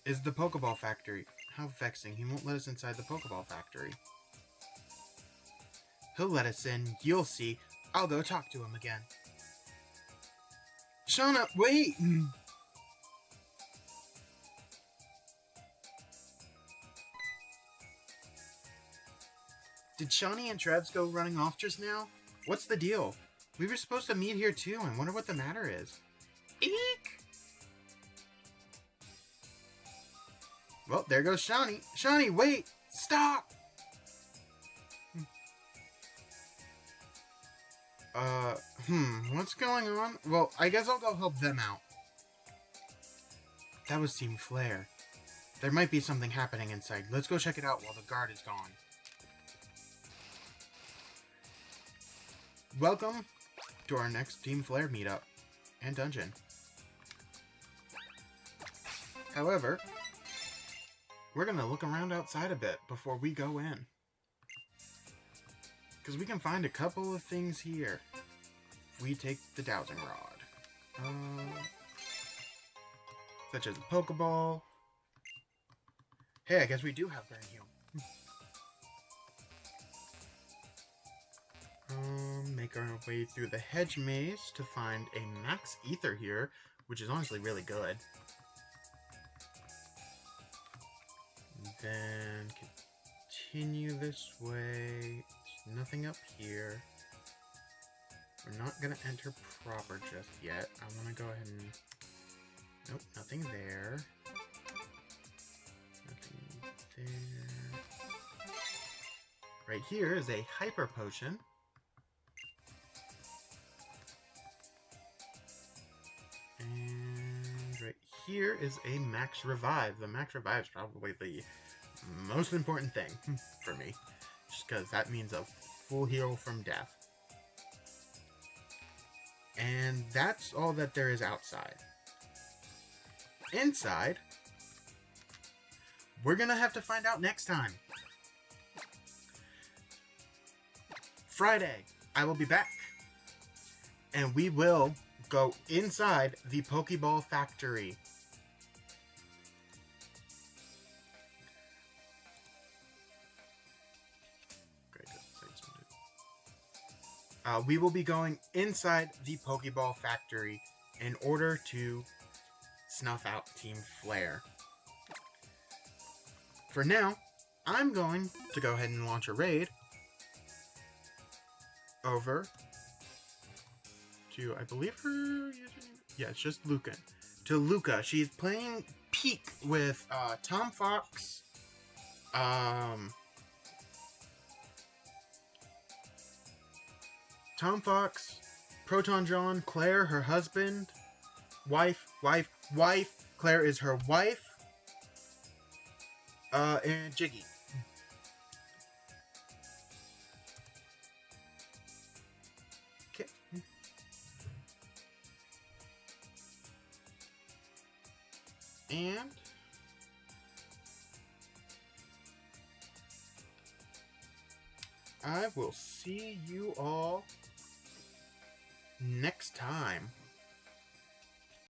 is the Pokeball Factory. How vexing. He won't let us inside the Pokeball Factory. He'll let us in. You'll see. I'll go talk to him again. Shauna, wait! Did Shawnee and Trevs go running off just now? What's the deal? We were supposed to meet here too, and wonder what the matter is. Eek! Well, there goes Shawnee. Shawnee, wait! Stop! What's going on? Well, I guess I'll go help them out. That was Team Flare. There might be something happening inside. Let's go check it out while the guard is gone. Welcome to our next Team Flare meetup and dungeon. However, we're gonna look around outside a bit before we go in. Because we can find a couple of things here. If we take the dowsing rod. Such as a Pokeball. Hey, I guess we do have Burn Heal. Make our way through the hedge maze to find a Max Ether here, which is honestly really good. Then continue this way. There's nothing up here. We're not gonna enter proper just yet. I wanna go ahead and... Nope, nothing there. Nothing there. Right here is a Hyper Potion. And right here is a Max Revive. The Max Revive is probably the most important thing for me. Just because that means a full heal from death. And that's all that there is outside. Inside, we're gonna have to find out next time. Friday, I will be back. And we will go inside the Pokeball Factory. We will be going inside the Pokeball Factory in order to snuff out Team Flare. For now, I'm going to go ahead and launch a raid over to, I believe her username? Yeah, it's just Luca. To Luca. She's playing Peak with Tom Fox, Proton John, Claire, her husband, wife. Claire is her wife, and Jiggy. Okay. And I will see you all next time.